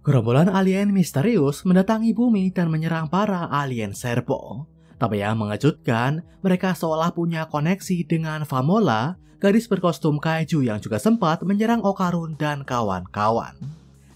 Gerombolan alien misterius mendatangi bumi dan menyerang para alien Serpo. Tapi yang mengejutkan, mereka seolah punya koneksi dengan Famola, gadis berkostum kaiju yang juga sempat menyerang Okarun dan kawan-kawan.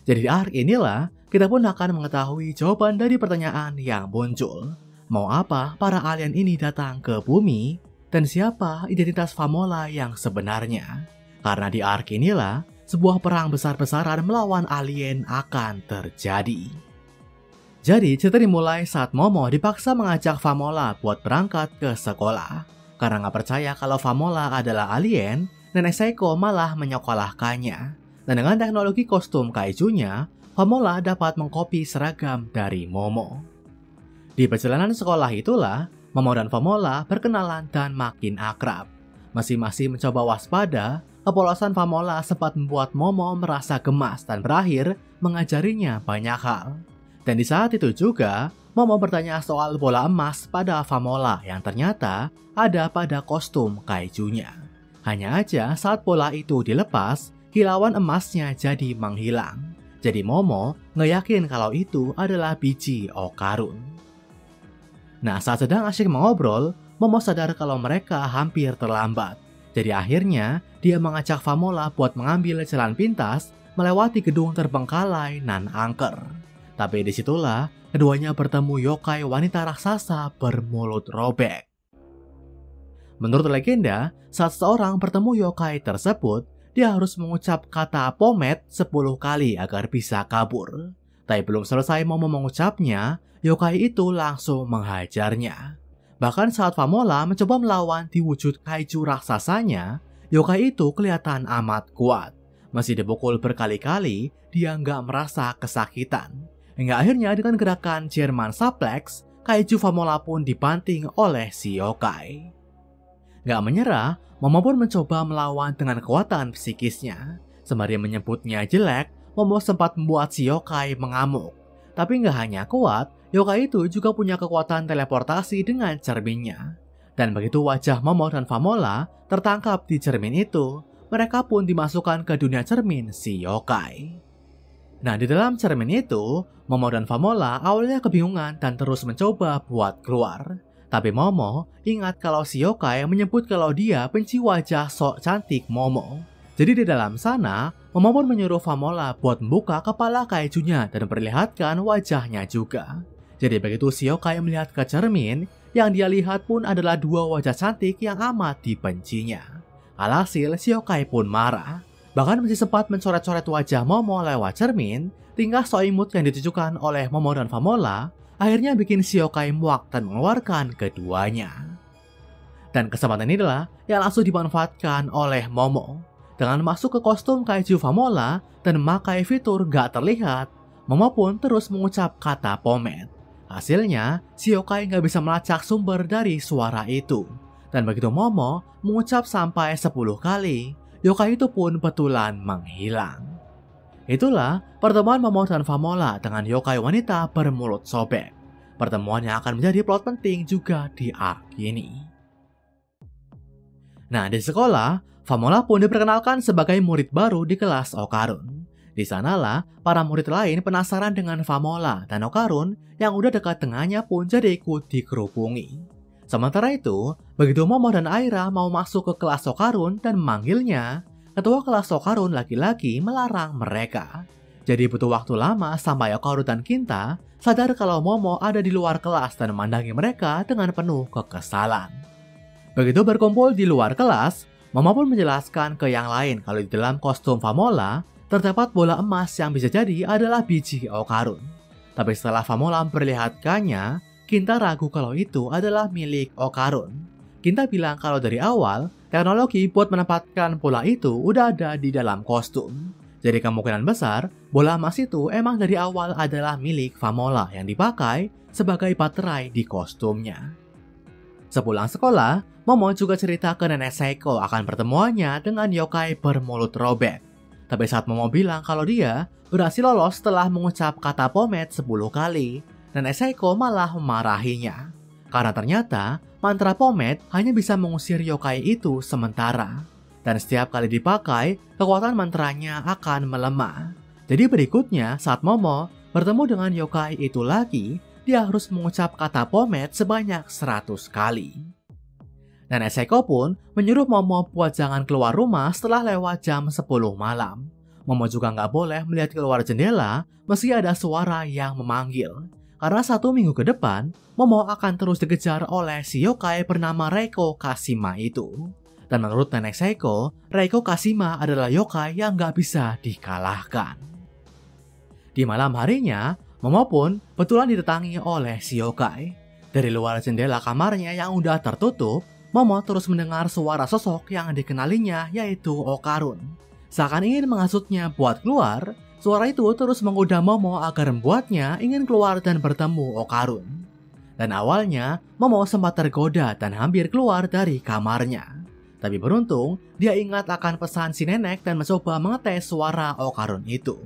Jadi di arc inilah, kita pun akan mengetahui jawaban dari pertanyaan yang muncul. Mau apa para alien ini datang ke bumi? Dan siapa identitas Famola yang sebenarnya? Karena di arc inilah, sebuah perang besar-besaran melawan alien akan terjadi. Jadi cerita dimulai saat Momo dipaksa mengajak Famola buat berangkat ke sekolah. Karena nggak percaya kalau Famola adalah alien, Nenek Seiko malah menyekolahkannya. Dan dengan teknologi kostum kaijunya, Famola dapat mengkopi seragam dari Momo. Di perjalanan sekolah itulah, Momo dan Famola berkenalan dan makin akrab. Masing-masing mencoba waspada, kepolosan Famola sempat membuat Momo merasa gemas dan berakhir mengajarinya banyak hal. Dan di saat itu juga, Momo bertanya soal bola emas pada Famola yang ternyata ada pada kostum kaijunya. Hanya aja saat bola itu dilepas, kilauan emasnya jadi menghilang. Jadi Momo ngeyakin kalau itu adalah biji Okarun. Nah, saat sedang asyik mengobrol, Momo sadar kalau mereka hampir terlambat. Jadi akhirnya, dia mengajak Famola buat mengambil jalan pintas melewati gedung terbengkalai nan angker. Tapi disitulah, keduanya bertemu yokai wanita raksasa bermulut robek. Menurut legenda, saat seorang bertemu yokai tersebut, dia harus mengucap kata Pomet 10 kali agar bisa kabur. Tapi belum selesai Momo mengucapnya, yokai itu langsung menghajarnya. Bahkan saat Famola mencoba melawan di wujud kaiju raksasanya, yokai itu kelihatan amat kuat. Meski dipukul berkali-kali, dia nggak merasa kesakitan. Hingga akhirnya dengan gerakan German Suplex, kaiju Famola pun dibanting oleh si yokai. Nggak menyerah, Momo pun mencoba melawan dengan kekuatan psikisnya. Sembari menyebutnya jelek, Momo sempat membuat si yokai mengamuk. Tapi nggak hanya kuat, yokai itu juga punya kekuatan teleportasi dengan cerminnya. Dan begitu wajah Momo dan Famola tertangkap di cermin itu, mereka pun dimasukkan ke dunia cermin si yokai. Nah, di dalam cermin itu, Momo dan Famola awalnya kebingungan dan terus mencoba buat keluar. Tapi Momo ingat kalau si yokai menyebut kalau dia benci wajah sok cantik Momo. Jadi di dalam sana, Momo pun menyuruh Famola buat membuka kepala kaijunya dan memperlihatkan wajahnya juga. Jadi begitu si yokai melihat ke cermin, yang dia lihat pun adalah dua wajah cantik yang amat dibencinya. Alhasil si yokai pun marah. Bahkan masih sempat mencoret-coret wajah Momo lewat cermin. Tingkah so imut yang ditujukan oleh Momo dan Famola akhirnya bikin si yokai muak dan mengeluarkan keduanya. Dan kesempatan inilah yang langsung dimanfaatkan oleh Momo. Dengan masuk ke kostum kaiju Famola dan memakai fitur gak terlihat, Momo pun terus mengucap kata Pomet. Hasilnya, si yokai gak bisa melacak sumber dari suara itu. Dan begitu Momo mengucap sampai 10 kali, yokai itu pun betulan menghilang. Itulah pertemuan Momo dan Famola dengan yokai wanita bermulut sobek. Pertemuan yang akan menjadi plot penting juga di arc ini. Nah, di sekolah, Famola pun diperkenalkan sebagai murid baru di kelas Okarun. Di sanalah, para murid lain penasaran dengan Famola dan Okarun yang udah dekat dengannya pun jadi ikut dikerupungi. Sementara itu, begitu Momo dan Aira mau masuk ke kelas Okarun dan memanggilnya, ketua kelas Okarun laki-laki melarang mereka. Jadi butuh waktu lama sampai Okarun dan Kinta sadar kalau Momo ada di luar kelas dan memandangi mereka dengan penuh kekesalan. Begitu berkumpul di luar kelas, Momo pun menjelaskan ke yang lain kalau di dalam kostum Famola terdapat bola emas yang bisa jadi adalah biji Okarun. Tapi setelah Famola memperlihatkannya, Kinta ragu kalau itu adalah milik Okarun. Kinta bilang kalau dari awal, teknologi buat menempatkan bola itu udah ada di dalam kostum. Jadi kemungkinan besar, bola emas itu emang dari awal adalah milik Famola yang dipakai sebagai baterai di kostumnya. Sepulang sekolah, Momo juga cerita ke Nenek Seiko akan pertemuannya dengan yokai bermulut robek. Tapi saat Momo bilang kalau dia berhasil lolos setelah mengucap kata Pomet 10 kali, Nenek Seiko malah memarahinya. Karena ternyata mantra Pomet hanya bisa mengusir yokai itu sementara. Dan setiap kali dipakai, kekuatan mantranya akan melemah. Jadi berikutnya saat Momo bertemu dengan yokai itu lagi, dia harus mengucap kata pomade sebanyak 100 kali. Nenek Seiko pun menyuruh Momo buat jangan keluar rumah setelah lewat jam 10 malam. Momo juga nggak boleh melihat keluar jendela meski ada suara yang memanggil. Karena 1 minggu ke depan, Momo akan terus dikejar oleh si yokai bernama Reiko Kashima itu. Dan menurut Nenek Seiko, Reiko Kashima adalah yokai yang nggak bisa dikalahkan. Di malam harinya, Momo pun betulan didatangi oleh si yokai. Dari luar jendela kamarnya yang udah tertutup, Momo terus mendengar suara sosok yang dikenalinya, yaitu Okarun. Seakan ingin menghasutnya buat keluar, suara itu terus menggoda Momo agar membuatnya ingin keluar dan bertemu Okarun. Dan awalnya, Momo sempat tergoda dan hampir keluar dari kamarnya. Tapi beruntung, dia ingat akan pesan si nenek dan mencoba mengetes suara Okarun itu.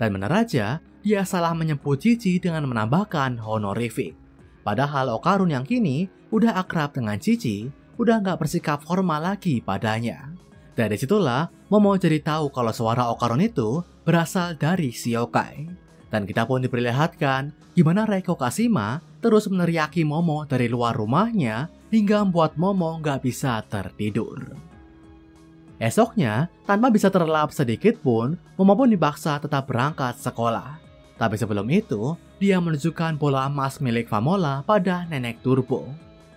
Dan benar aja, dia salah menyebut Cici dengan menambahkan honorific. Padahal Okarun yang kini udah akrab dengan Cici, udah nggak bersikap formal lagi padanya. Dari situlah, Momo jadi tahu kalau suara Okarun itu berasal dari si yokai. Dan kita pun diperlihatkan gimana Reiko Kashima terus meneriaki Momo dari luar rumahnya hingga membuat Momo nggak bisa tertidur. Esoknya, tanpa bisa terlelap sedikit pun, Momo pun dipaksa tetap berangkat sekolah. Tapi sebelum itu, dia menunjukkan bola emas milik Famola pada Nenek Turbo.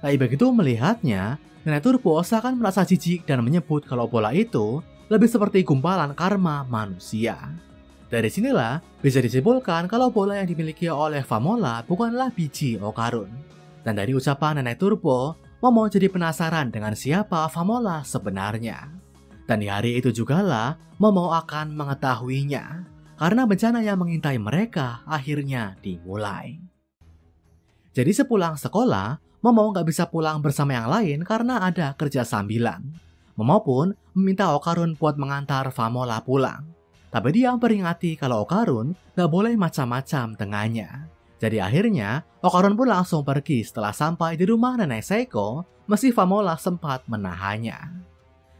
Tapi begitu melihatnya, Nenek Turbo seakan merasa jijik dan menyebut kalau bola itu lebih seperti gumpalan karma manusia. Dari sinilah bisa disimpulkan kalau bola yang dimiliki oleh Famola bukanlah biji Okarun. Dan dari ucapan Nenek Turbo, Momo jadi penasaran dengan siapa Famola sebenarnya. Dan di hari itu jugalah Momo akan mengetahuinya, karena bencana yang mengintai mereka akhirnya dimulai. Jadi sepulang sekolah, Momo nggak bisa pulang bersama yang lain karena ada kerja sambilan. Momo pun meminta Okarun buat mengantar Famola pulang. Tapi dia memperingati kalau Okarun nggak boleh macam-macam dengannya. Jadi akhirnya, Okarun pun langsung pergi setelah sampai di rumah Nenek Seiko, meski Famola sempat menahannya.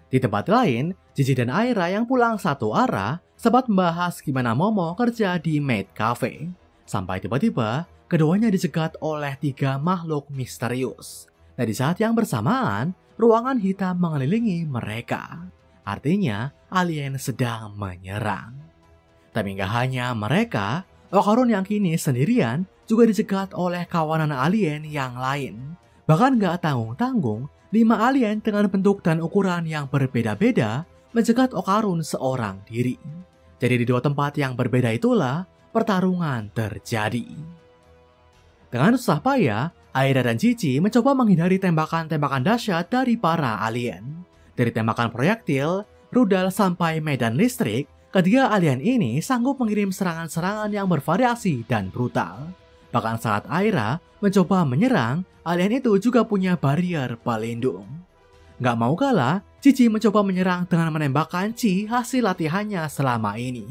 Di tempat lain, Cici dan Aira yang pulang satu arah sempat membahas gimana Momo kerja di Maid Cafe. Sampai tiba-tiba, keduanya dicegat oleh 3 makhluk misterius. Dan di saat yang bersamaan, ruangan hitam mengelilingi mereka. Artinya, alien sedang menyerang. Tapi nggak hanya mereka, Okarun yang kini sendirian juga dicegat oleh kawanan alien yang lain. Bahkan nggak tanggung-tanggung, 5 alien dengan bentuk dan ukuran yang berbeda-beda mencegat Okarun seorang diri. Jadi di 2 tempat yang berbeda itulah pertarungan terjadi. Dengan susah payah, Aira dan Cici mencoba menghindari tembakan-tembakan dahsyat dari para alien. Dari tembakan proyektil, rudal sampai medan listrik, ketiga alien ini sanggup mengirim serangan-serangan yang bervariasi dan brutal. Bahkan saat Aira mencoba menyerang, alien itu juga punya barrier pelindung. Gak mau kalah, Cici mencoba menyerang dengan menembakkan Ci hasil latihannya selama ini.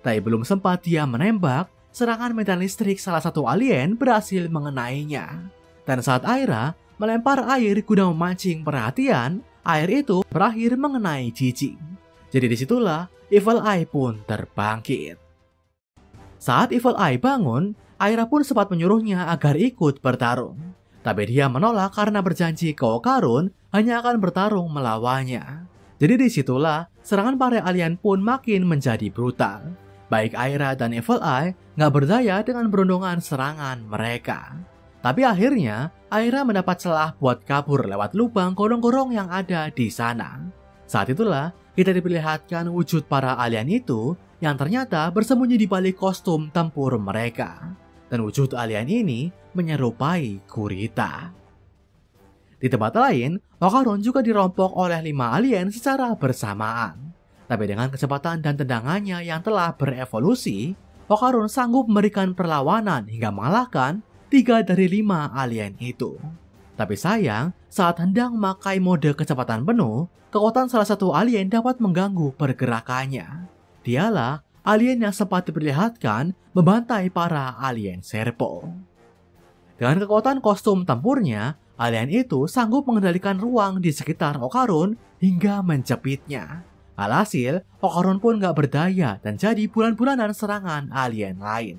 Tapi belum sempat dia menembak, serangan medan listrik salah satu alien berhasil mengenainya. Dan saat Aira melempar air guna memancing perhatian, air itu berakhir mengenai Cici. Jadi disitulah Evil Eye pun terbangkit. Saat Evil Eye bangun, Aira pun sempat menyuruhnya agar ikut bertarung. Tapi dia menolak karena berjanji ke Okarun hanya akan bertarung melawannya. Jadi disitulah serangan para alien pun makin menjadi brutal. Baik Aira dan Evil Eye nggak berdaya dengan berundungan serangan mereka. Tapi akhirnya, Aira mendapat celah buat kabur lewat lubang gorong-gorong yang ada di sana. Saat itulah, kita diperlihatkan wujud para alien itu yang ternyata bersembunyi di balik kostum tempur mereka. Dan wujud alien ini menyerupai gurita. Di tempat lain, Okarun juga dirompok oleh 5 alien secara bersamaan. Tapi dengan kecepatan dan tendangannya yang telah berevolusi, Okarun sanggup memberikan perlawanan hingga mengalahkan 3 dari 5 alien itu. Tapi sayang, saat hendak memakai mode kecepatan penuh, kekuatan salah satu alien dapat mengganggu pergerakannya. Dialah alien yang sempat diperlihatkan membantai para alien Serpo. Dengan kekuatan kostum tempurnya, alien itu sanggup mengendalikan ruang di sekitar Okarun hingga menjepitnya. Alhasil, Okarun pun gak berdaya dan jadi bulan-bulanan serangan alien lain.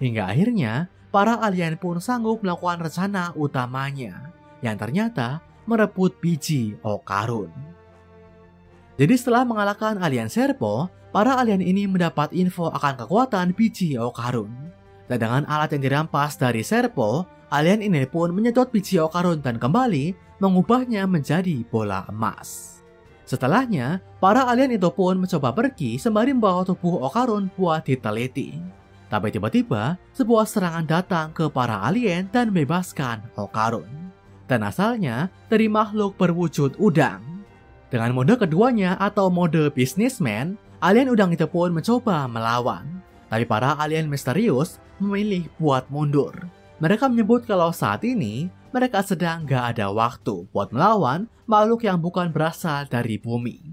Hingga akhirnya, para alien pun sanggup melakukan rencana utamanya, yang ternyata merebut biji Okarun. Jadi setelah mengalahkan alien Serpo, para alien ini mendapat info akan kekuatan biji Okarun. Dan dengan alat yang dirampas dari Serpo, alien ini pun menyedot biji Okarun dan kembali mengubahnya menjadi bola emas. Setelahnya, para alien itu pun mencoba pergi sembari membawa tubuh Okarun buat diteliti. Tapi tiba-tiba, sebuah serangan datang ke para alien dan membebaskan Okarun. Dan asalnya dari makhluk berwujud udang. Dengan mode keduanya atau mode businessman, alien udang itu pun mencoba melawan. Tapi para alien misterius memilih buat mundur. Mereka menyebut kalau saat ini mereka sedang gak ada waktu buat melawan makhluk yang bukan berasal dari bumi.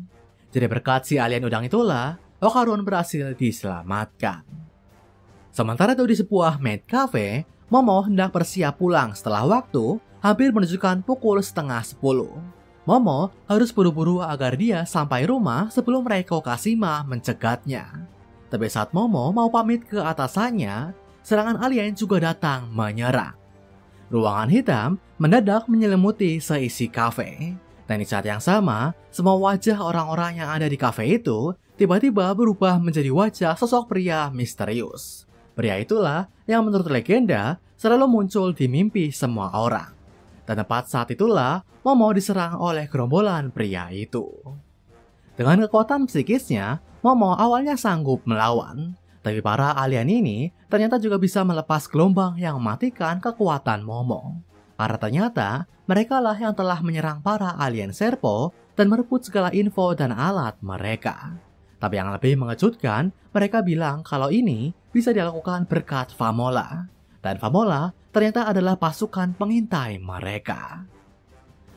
Jadi berkat si alien udang itulah, Okarun berhasil diselamatkan. Sementara itu di sebuah maid cafe, Momo hendak bersiap pulang setelah waktu hampir menunjukkan pukul 9:30. Momo harus buru-buru agar dia sampai rumah sebelum Reiko Kashima mencegatnya. Tapi saat Momo mau pamit ke atasannya, serangan alien juga datang menyerang. Ruangan hitam mendadak menyelimuti seisi kafe. Dan di saat yang sama, semua wajah orang-orang yang ada di kafe itu tiba-tiba berubah menjadi wajah sosok pria misterius. Pria itulah yang menurut legenda selalu muncul di mimpi semua orang. Dan tepat saat itulah Momo diserang oleh gerombolan pria itu. Dengan kekuatan psikisnya, Momo awalnya sanggup melawan. Tapi para alien ini ternyata juga bisa melepas gelombang yang mematikan kekuatan Momo. Karena ternyata mereka lah yang telah menyerang para alien Serpo dan merebut segala info dan alat mereka. Tapi yang lebih mengejutkan, mereka bilang kalau ini bisa dilakukan berkat Famola. Dan Famola ternyata adalah pasukan pengintai mereka.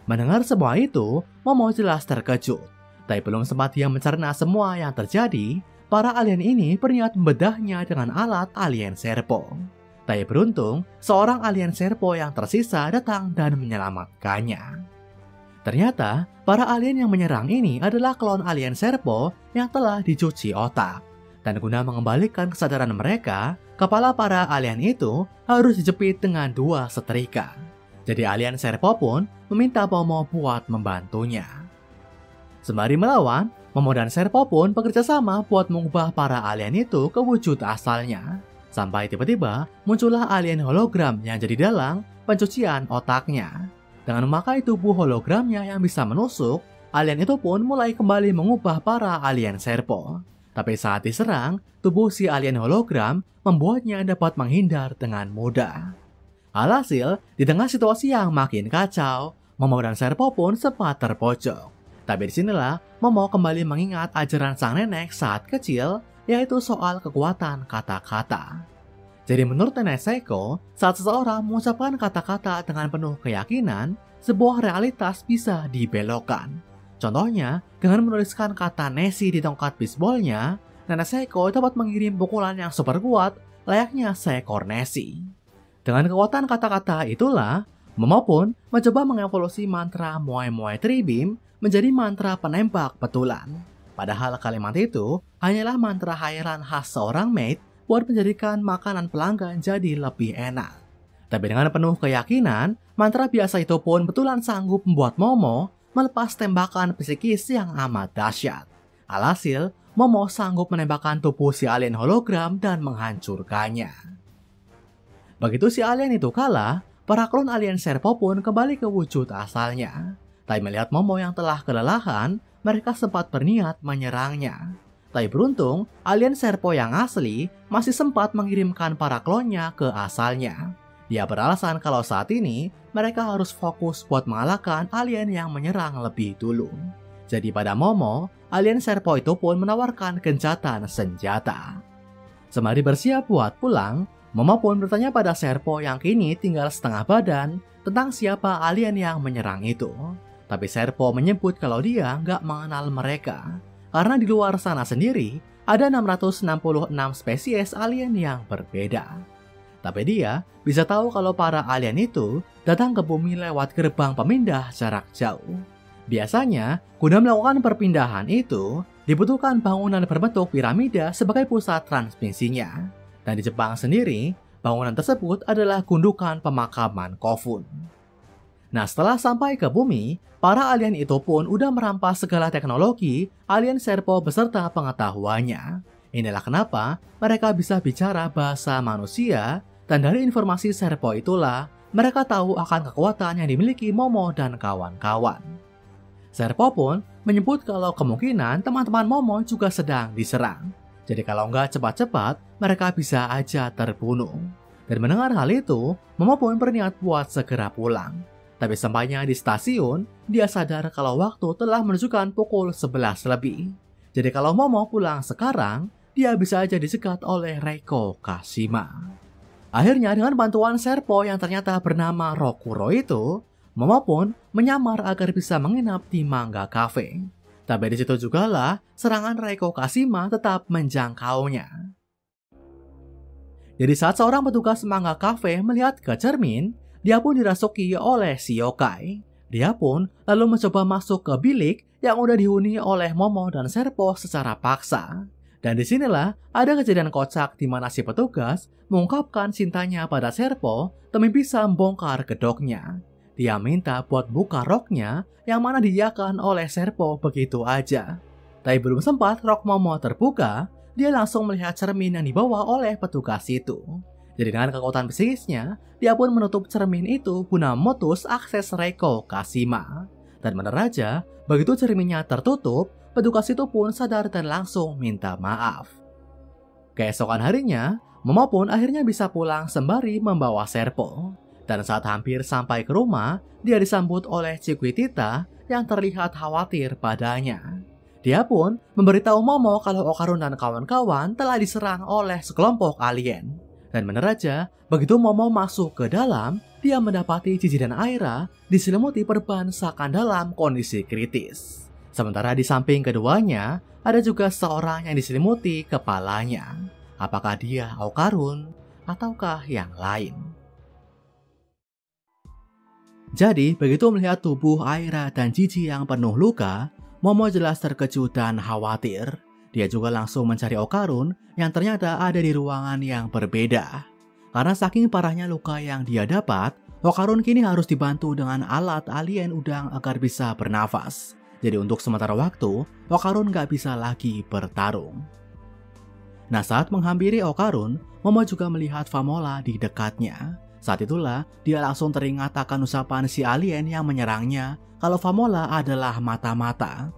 Mendengar semua itu, Momo jelas terkejut. Tapi belum sempat dia mencerna semua yang terjadi, para alien ini berniat membedahnya dengan alat alien Serpo. Tapi beruntung, seorang alien Serpo yang tersisa datang dan menyelamatkannya. Ternyata, para alien yang menyerang ini adalah klon alien Serpo yang telah dicuci otak. Dan guna mengembalikan kesadaran mereka, kepala para alien itu harus dijepit dengan 2 setrika. Jadi alien Serpo pun meminta Momo buat membantunya. Sembari melawan, Momo dan Serpo pun bekerja sama buat mengubah para alien itu ke wujud asalnya. Sampai tiba-tiba muncullah alien hologram yang jadi dalang pencucian otaknya. Dengan memakai tubuh hologramnya yang bisa menusuk, alien itu pun mulai kembali mengubah para alien Serpo. Tapi saat diserang, tubuh si alien hologram membuatnya dapat menghindar dengan mudah. Alhasil, di tengah situasi yang makin kacau, Momo dan Serpo pun sempat terpojok. Tapi disinilah Momo kembali mengingat ajaran sang nenek saat kecil, yaitu soal kekuatan kata-kata. Jadi menurut nenek Seiko, saat seseorang mengucapkan kata-kata dengan penuh keyakinan, sebuah realitas bisa dibelokkan. Contohnya, dengan menuliskan kata Nessie di tongkat bisbolnya, nenek Seiko dapat mengirim pukulan yang super kuat layaknya seekor Nessie. Dengan kekuatan kata-kata itulah, Momo pun mencoba mengevolusi mantra Moai Moai Tribim menjadi mantra penembak betulan. Padahal kalimat itu hanyalah mantra hairan khas seorang maid buat menjadikan makanan pelanggan jadi lebih enak. Tapi dengan penuh keyakinan, mantra biasa itu pun betulan sanggup membuat Momo melepas tembakan psikis yang amat dahsyat. Alhasil, Momo sanggup menembakkan tubuh si alien hologram dan menghancurkannya. Begitu si alien itu kalah, para klon alien Serpo pun kembali ke wujud asalnya. Tapi melihat Momo yang telah kelelahan, mereka sempat berniat menyerangnya. Tapi beruntung, alien Serpo yang asli masih sempat mengirimkan para klonnya ke asalnya. Dia beralasan kalau saat ini mereka harus fokus buat mengalahkan alien yang menyerang lebih dulu. Jadi pada Momo, alien Serpo itu pun menawarkan gencatan senjata. Sembari bersiap buat pulang, Momo pun bertanya pada Serpo yang kini tinggal setengah badan tentang siapa alien yang menyerang itu. Tapi Serpo menyebut kalau dia nggak mengenal mereka, karena di luar sana sendiri ada 666 spesies alien yang berbeda. Tapi dia bisa tahu kalau para alien itu datang ke bumi lewat gerbang pemindah jarak jauh. Biasanya, guna melakukan perpindahan itu, dibutuhkan bangunan berbentuk piramida sebagai pusat transmisinya. Dan di Jepang sendiri, bangunan tersebut adalah gundukan pemakaman Kofun. Nah, setelah sampai ke bumi, para alien itu pun udah merampas segala teknologi alien Serpo beserta pengetahuannya. Inilah kenapa mereka bisa bicara bahasa manusia, dan dari informasi Serpo itulah mereka tahu akan kekuatan yang dimiliki Momo dan kawan-kawan. Serpo pun menyebut kalau kemungkinan teman-teman Momo juga sedang diserang. Jadi kalau nggak cepat-cepat, mereka bisa aja terbunuh. Dan mendengar hal itu, Momo pun berniat buat segera pulang. Tapi sampainya di stasiun, dia sadar kalau waktu telah menunjukkan pukul 11 lebih. Jadi kalau Momo pulang sekarang, dia bisa aja dicegat oleh Reiko Kashima. Akhirnya dengan bantuan Serpo yang ternyata bernama Rokuro itu, Momo pun menyamar agar bisa menginap di Manga Cafe. Tapi di situ jugalah serangan Reiko Kashima tetap menjangkaunya. Jadi saat seorang petugas Manga Cafe melihat ke cermin, dia pun dirasuki oleh si yokai. Dia pun lalu mencoba masuk ke bilik yang udah dihuni oleh Momo dan Serpo secara paksa. Dan disinilah ada kejadian kocak di mana si petugas mengungkapkan cintanya pada Serpo demi bisa membongkar gedoknya. Dia minta buat buka roknya yang mana diiyakan oleh Serpo begitu aja. Tapi belum sempat rok Momo terbuka, dia langsung melihat cermin yang dibawa oleh petugas itu. Jadi dengan kekuatan psikisnya, dia pun menutup cermin itu guna memutus akses Reiko Kashima. Dan benar aja, begitu cerminnya tertutup, petugas itu pun sadar dan langsung minta maaf. Keesokan harinya, Momo pun akhirnya bisa pulang sembari membawa Serpo. Dan saat hampir sampai ke rumah, dia disambut oleh Chiquitita yang terlihat khawatir padanya. Dia pun memberitahu Momo kalau Okarun dan kawan-kawan telah diserang oleh sekelompok alien. Dan benar aja, begitu Momo masuk ke dalam, dia mendapati Jiji dan Aira diselimuti perban seakan dalam kondisi kritis. Sementara di samping keduanya, ada juga seorang yang diselimuti kepalanya. Apakah dia Okarun ataukah yang lain? Jadi, begitu melihat tubuh Aira dan Jiji yang penuh luka, Momo jelas terkejut dan khawatir. Dia juga langsung mencari Okarun yang ternyata ada di ruangan yang berbeda. Karena saking parahnya luka yang dia dapat, Okarun kini harus dibantu dengan alat alien udang agar bisa bernafas. Jadi untuk sementara waktu, Okarun gak bisa lagi bertarung. Nah, saat menghampiri Okarun, Momo juga melihat Famola di dekatnya. Saat itulah, dia langsung teringat akan usapan si alien yang menyerangnya kalau Famola adalah mata-mata.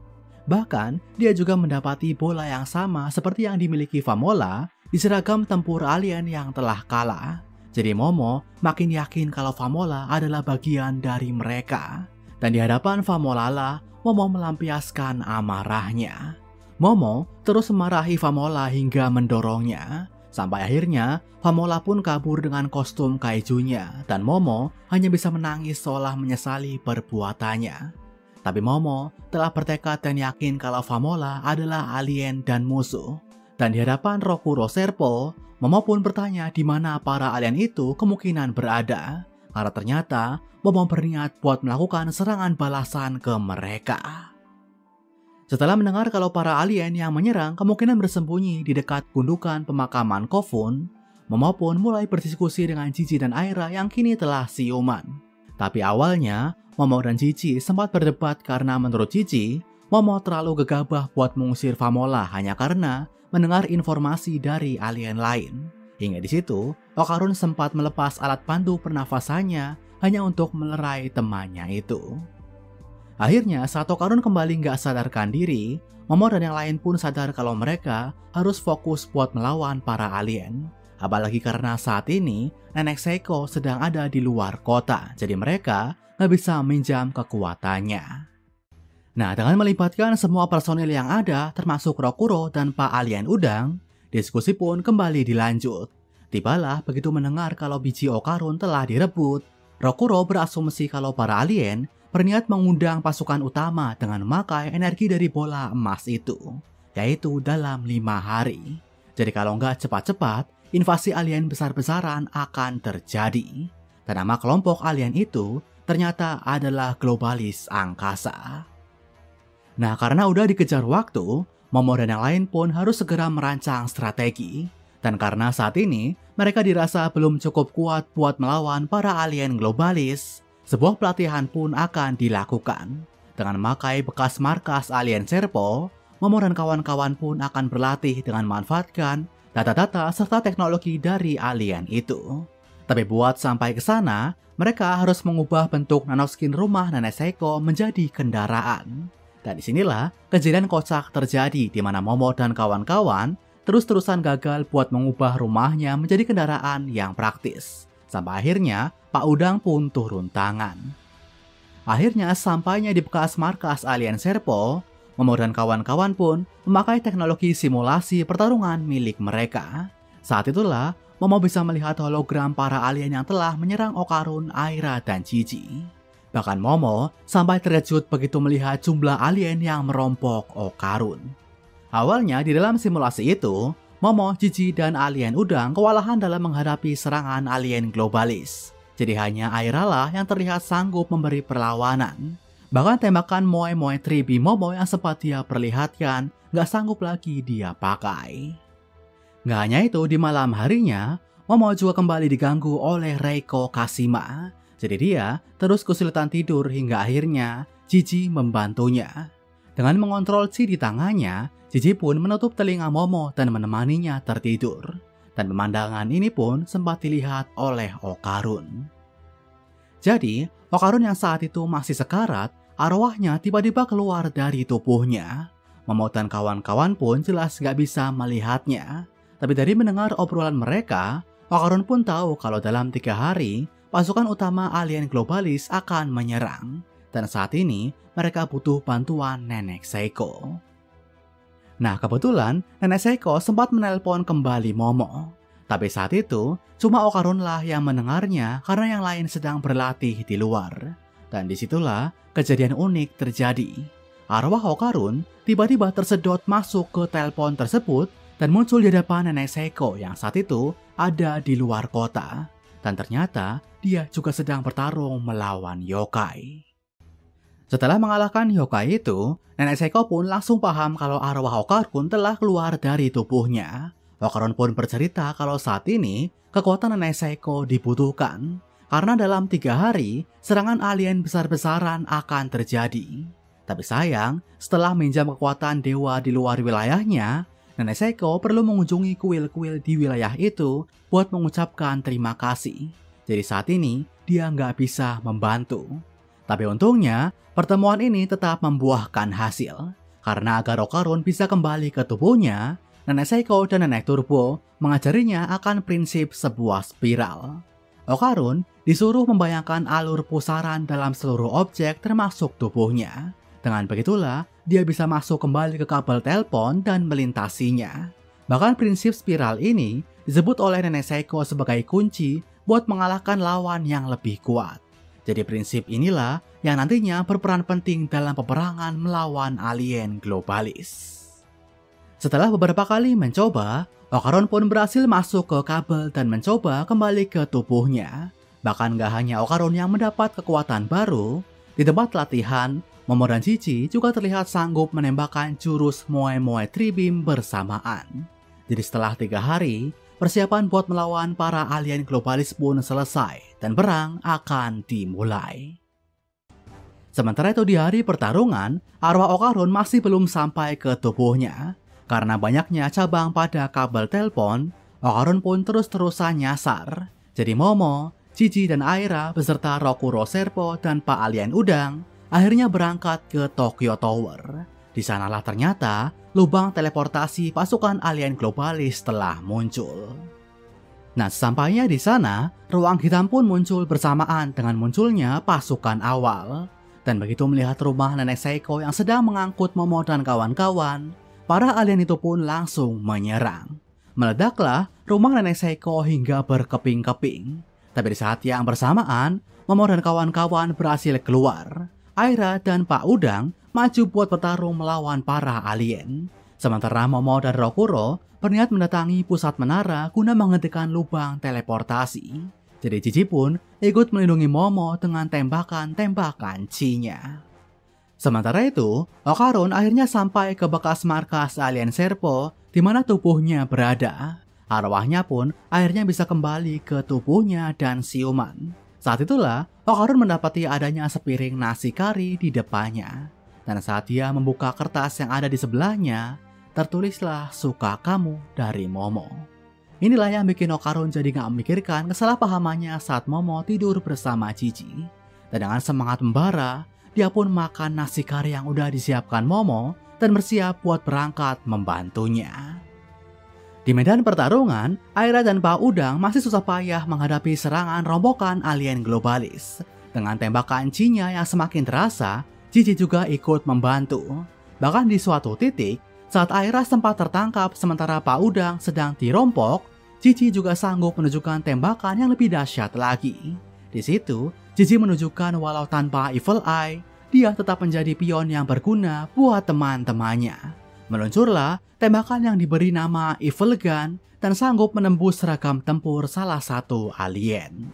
Bahkan, dia juga mendapati bola yang sama seperti yang dimiliki Famola di seragam tempur alien yang telah kalah. Jadi Momo makin yakin kalau Famola adalah bagian dari mereka. Dan di hadapan Famola lah, Momo melampiaskan amarahnya. Momo terus memarahi Famola hingga mendorongnya. Sampai akhirnya, Famola pun kabur dengan kostum kaijunya. Dan Momo hanya bisa menangis seolah menyesali perbuatannya. Tapi Momo telah bertekad dan yakin kalau Famola adalah alien dan musuh. Dan di hadapan Rokuro Serpo, Momo pun bertanya di mana para alien itu kemungkinan berada. Karena ternyata Momo berniat buat melakukan serangan balasan ke mereka. Setelah mendengar kalau para alien yang menyerang kemungkinan bersembunyi di dekat gundukan pemakaman Kofun, Momo pun mulai berdiskusi dengan Jiji dan Aira yang kini telah siuman. Tapi awalnya, Momo dan Jiji sempat berdebat karena menurut Jiji, Momo terlalu gegabah buat mengusir Famola hanya karena mendengar informasi dari alien lain. Hingga di situ, Okarun sempat melepas alat bantu pernafasannya hanya untuk melerai temannya itu. Akhirnya, saat Okarun kembali nggak sadarkan diri, Momo dan yang lain pun sadar kalau mereka harus fokus buat melawan para alien. Apalagi karena saat ini, Nenek Seiko sedang ada di luar kota, jadi mereka nggak bisa minjam kekuatannya. Nah, dengan melibatkan semua personil yang ada, termasuk Rokuro dan Pak Alien Udang, diskusi pun kembali dilanjut. Tibalah begitu mendengar kalau biji Okarun telah direbut, Rokuro berasumsi kalau para alien berniat mengundang pasukan utama dengan memakai energi dari bola emas itu, yaitu dalam 5 hari. Jadi kalau nggak cepat-cepat, invasi alien besar-besaran akan terjadi. Dan nama kelompok alien itu ternyata adalah globalis angkasa. Nah, karena udah dikejar waktu, Momo dan yang lain pun harus segera merancang strategi. Dan karena saat ini, mereka dirasa belum cukup kuat buat melawan para alien globalis, sebuah pelatihan pun akan dilakukan. Dengan memakai bekas markas alien Serpo, Momo dan kawan-kawan pun akan berlatih dengan memanfaatkan data-data serta teknologi dari alien itu. Tapi buat sampai ke sana, mereka harus mengubah bentuk nanoskin rumah Nenek Seiko menjadi kendaraan. Dan disinilah kejadian kocak terjadi di mana Momo dan kawan-kawan terus-terusan gagal buat mengubah rumahnya menjadi kendaraan yang praktis. Sampai akhirnya Pak Udang pun turun tangan. Akhirnya sampainya di bekas markas alien Serpo, Momo dan kawan-kawan pun memakai teknologi simulasi pertarungan milik mereka. Saat itulah Momo bisa melihat hologram para alien yang telah menyerang Okarun, Aira, dan Jiji. Bahkan Momo sampai terkejut begitu melihat jumlah alien yang merompok Okarun. Awalnya di dalam simulasi itu, Momo, Jiji, dan alien udang kewalahan dalam menghadapi serangan alien globalis. Jadi hanya Aira lah yang terlihat sanggup memberi perlawanan. Bahkan tembakan Moe Moe Tribi Momo yang sempat dia perlihatkan gak sanggup lagi dia pakai. Gak hanya itu, di malam harinya, Momo juga kembali diganggu oleh Reiko Kashima. Jadi dia terus kesulitan tidur hingga akhirnya Jiji membantunya. Dengan mengontrol chi di tangannya, Jiji pun menutup telinga Momo dan menemaninya tertidur. Dan pemandangan ini pun sempat dilihat oleh Okarun. Jadi, Okarun yang saat itu masih sekarat, arwahnya tiba-tiba keluar dari tubuhnya. Momo dan kawan-kawan pun jelas gak bisa melihatnya. Tapi dari mendengar obrolan mereka, Okarun pun tahu kalau dalam 3 hari, pasukan utama alien globalis akan menyerang. Dan saat ini, mereka butuh bantuan Nenek Seiko. Nah, kebetulan Nenek Seiko sempat menelpon kembali Momo. Tapi saat itu, cuma Okarun lah yang mendengarnya karena yang lain sedang berlatih di luar. Dan disitulah kejadian unik terjadi. Arwah Okarun tiba-tiba tersedot masuk ke telepon tersebut dan muncul di hadapan Nenek Seiko yang saat itu ada di luar kota. Dan ternyata dia juga sedang bertarung melawan yokai. Setelah mengalahkan yokai itu, Nenek Seiko pun langsung paham kalau arwah Okarun telah keluar dari tubuhnya. Okarun pun bercerita kalau saat ini kekuatan Nenek Seiko dibutuhkan. Karena dalam 3 hari, serangan alien besar-besaran akan terjadi. Tapi sayang, setelah minjam kekuatan dewa di luar wilayahnya, Nenek Seiko perlu mengunjungi kuil-kuil di wilayah itu buat mengucapkan terima kasih. Jadi saat ini, dia nggak bisa membantu. Tapi untungnya, pertemuan ini tetap membuahkan hasil. Karena agar Okarun bisa kembali ke tubuhnya, Nenek Seiko dan Nenek Turbo mengajarinya akan prinsip sebuah spiral. Okarun disuruh membayangkan alur pusaran dalam seluruh objek termasuk tubuhnya. Dengan begitulah, dia bisa masuk kembali ke kabel telepon dan melintasinya. Bahkan prinsip spiral ini disebut oleh Nenek Seiko sebagai kunci buat mengalahkan lawan yang lebih kuat. Jadi prinsip inilah yang nantinya berperan penting dalam peperangan melawan alien globalis. Setelah beberapa kali mencoba, Okarun pun berhasil masuk ke kabel dan mencoba kembali ke tubuhnya. Bahkan gak hanya Okarun yang mendapat kekuatan baru, di tempat latihan, Momo dan Jiji juga terlihat sanggup menembakkan jurus Moe Moe Tribim bersamaan. Jadi setelah 3 hari, persiapan buat melawan para alien globalis pun selesai dan perang akan dimulai. Sementara itu di hari pertarungan, arwah Okarun masih belum sampai ke tubuhnya. Karena banyaknya cabang pada kabel telepon, Okarun pun terus-terusan nyasar. Jadi Momo, Jiji dan Aira beserta Rokuro Serpo dan Pak Alien Udang akhirnya berangkat ke Tokyo Tower. Di sanalah ternyata lubang teleportasi pasukan alien globalis telah muncul. Nah, sampainya di sana, ruang hitam pun muncul bersamaan dengan munculnya pasukan awal. Dan begitu melihat rumah Nenek Seiko yang sedang mengangkut Momo dan kawan-kawan, para alien itu pun langsung menyerang. Meledaklah rumah Nenek Seiko hingga berkeping-keping. Tapi di saat yang bersamaan, Momo dan kawan-kawan berhasil keluar. Aira dan Pak Udang maju buat bertarung melawan para alien. Sementara Momo dan Rokuro berniat mendatangi pusat menara guna menghentikan lubang teleportasi. Jadi Jiji pun ikut melindungi Momo dengan tembakan-tembakan chi-nya. Sementara itu, Okarun akhirnya sampai ke bekas markas alien Serpo di mana tubuhnya berada. Arwahnya pun akhirnya bisa kembali ke tubuhnya dan siuman. Saat itulah, Okarun mendapati adanya sepiring nasi kari di depannya. Dan saat dia membuka kertas yang ada di sebelahnya, tertulislah "Suka kamu" dari Momo. Inilah yang bikin Okarun jadi gak memikirkan kesalahpahamannya saat Momo tidur bersama Jiji. Dan dengan semangat membara, dia pun makan nasi kari yang udah disiapkan Momo dan bersiap buat berangkat membantunya. Di medan pertarungan, Aira dan Pak Udang masih susah payah menghadapi serangan rombongan alien globalis. Dengan tembakan Cinya yang semakin terasa, Jiji juga ikut membantu. Bahkan di suatu titik, saat Aira sempat tertangkap sementara Pak Udang sedang dirompok, Jiji juga sanggup menunjukkan tembakan yang lebih dahsyat lagi. Di situ, Jiji menunjukkan walau tanpa Evil Eye, dia tetap menjadi pion yang berguna buat teman-temannya. Meluncurlah tembakan yang diberi nama Evil Gun dan sanggup menembus seragam tempur salah satu alien.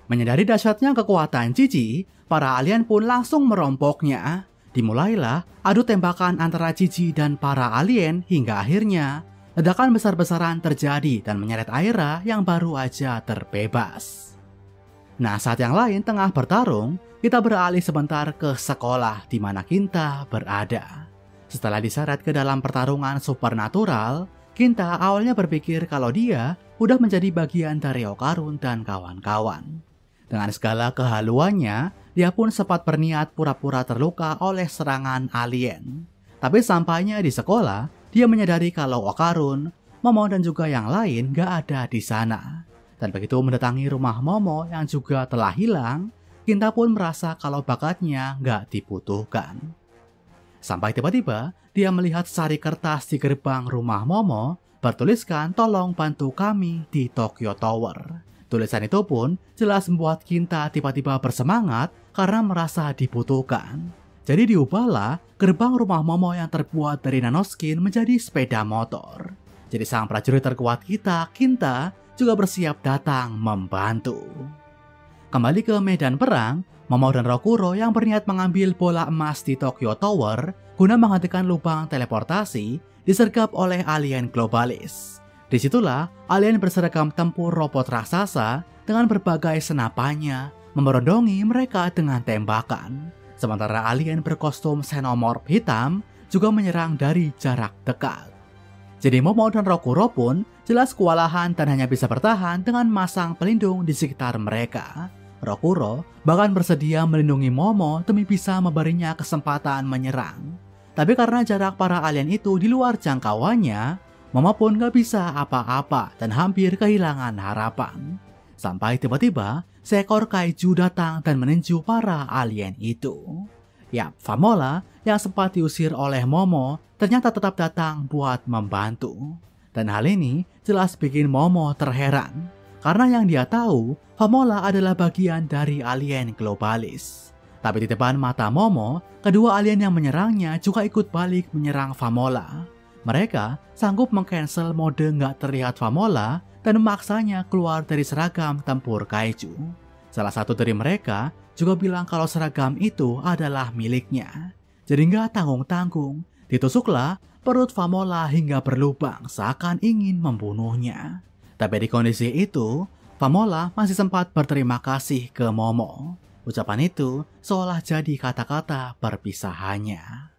Menyadari dahsyatnya kekuatan Jiji, para alien pun langsung merompoknya. Dimulailah adu tembakan antara Jiji dan para alien hingga akhirnya ledakan besar-besaran terjadi dan menyeret Aira yang baru aja terbebas. Nah, saat yang lain tengah bertarung, kita beralih sebentar ke sekolah di mana Kinta berada. Setelah diseret ke dalam pertarungan supernatural, Kinta awalnya berpikir kalau dia udah menjadi bagian dari Okarun dan kawan-kawan. Dengan segala kehaluannya, dia pun sempat berniat pura-pura terluka oleh serangan alien. Tapi sampainya di sekolah, dia menyadari kalau Okarun, Momo dan juga yang lain gak ada di sana. Dan begitu mendatangi rumah Momo yang juga telah hilang, Kinta pun merasa kalau bakatnya gak dibutuhkan. Sampai tiba-tiba, dia melihat secari kertas di gerbang rumah Momo bertuliskan "Tolong bantu kami" di Tokyo Tower. Tulisan itu pun jelas membuat Kinta tiba-tiba bersemangat karena merasa dibutuhkan. Jadi diubahlah gerbang rumah Momo yang terbuat dari nanoskin menjadi sepeda motor. Jadi sang prajurit terkuat kita, Kinta, juga bersiap datang membantu. Kembali ke medan perang, Momo dan Rokuro yang berniat mengambil bola emas di Tokyo Tower guna menghentikan lubang teleportasi disergap oleh alien globalis. Disitulah alien berseragam tempur robot raksasa dengan berbagai senapannya memerondongi mereka dengan tembakan. Sementara alien berkostum xenomorph hitam juga menyerang dari jarak dekat. Jadi Momo dan Rokuro pun jelas kewalahan dan hanya bisa bertahan dengan masang pelindung di sekitar mereka. Rokuro bahkan bersedia melindungi Momo demi bisa memberinya kesempatan menyerang. Tapi karena jarak para alien itu di luar jangkauannya, Momo pun gak bisa apa-apa dan hampir kehilangan harapan. Sampai tiba-tiba seekor kaiju datang dan meninju para alien itu. Yap, Famola yang sempat diusir oleh Momo ternyata tetap datang buat membantu. Dan hal ini jelas bikin Momo terheran. Karena yang dia tahu, Famola adalah bagian dari alien globalis. Tapi di depan mata Momo, kedua alien yang menyerangnya juga ikut balik menyerang Famola. Mereka sanggup mengcancel mode nggak terlihat Famola dan memaksanya keluar dari seragam tempur kaiju. Salah satu dari mereka juga bilang kalau seragam itu adalah miliknya. Jadi nggak tanggung-tanggung, ditusuklah perut Famola hingga berlubang seakan ingin membunuhnya. Tapi di kondisi itu, Famola masih sempat berterima kasih ke Momo. Ucapan itu seolah jadi kata-kata perpisahannya.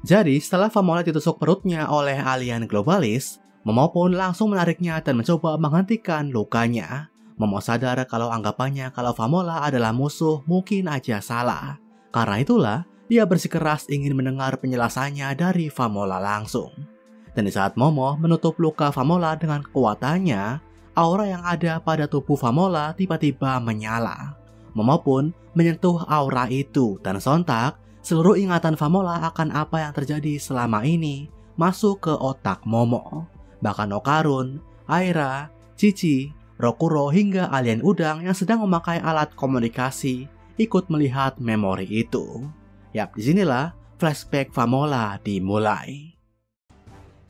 Jadi setelah Famola ditusuk perutnya oleh alien globalis, Momo pun langsung menariknya dan mencoba menghentikan lukanya. Momo sadar kalau anggapannya kalau Famola adalah musuh mungkin aja salah. Karena itulah, dia bersikeras ingin mendengar penjelasannya dari Famola langsung. Dan di saat Momo menutup luka Famola dengan kekuatannya, aura yang ada pada tubuh Famola tiba-tiba menyala. Momo pun menyentuh aura itu dan sontak, seluruh ingatan Famola akan apa yang terjadi selama ini masuk ke otak Momo. Bahkan Okarun, Aira, Cici, Rokuro hingga alien udang yang sedang memakai alat komunikasi ikut melihat memori itu. Yap, disinilah flashback Famola dimulai.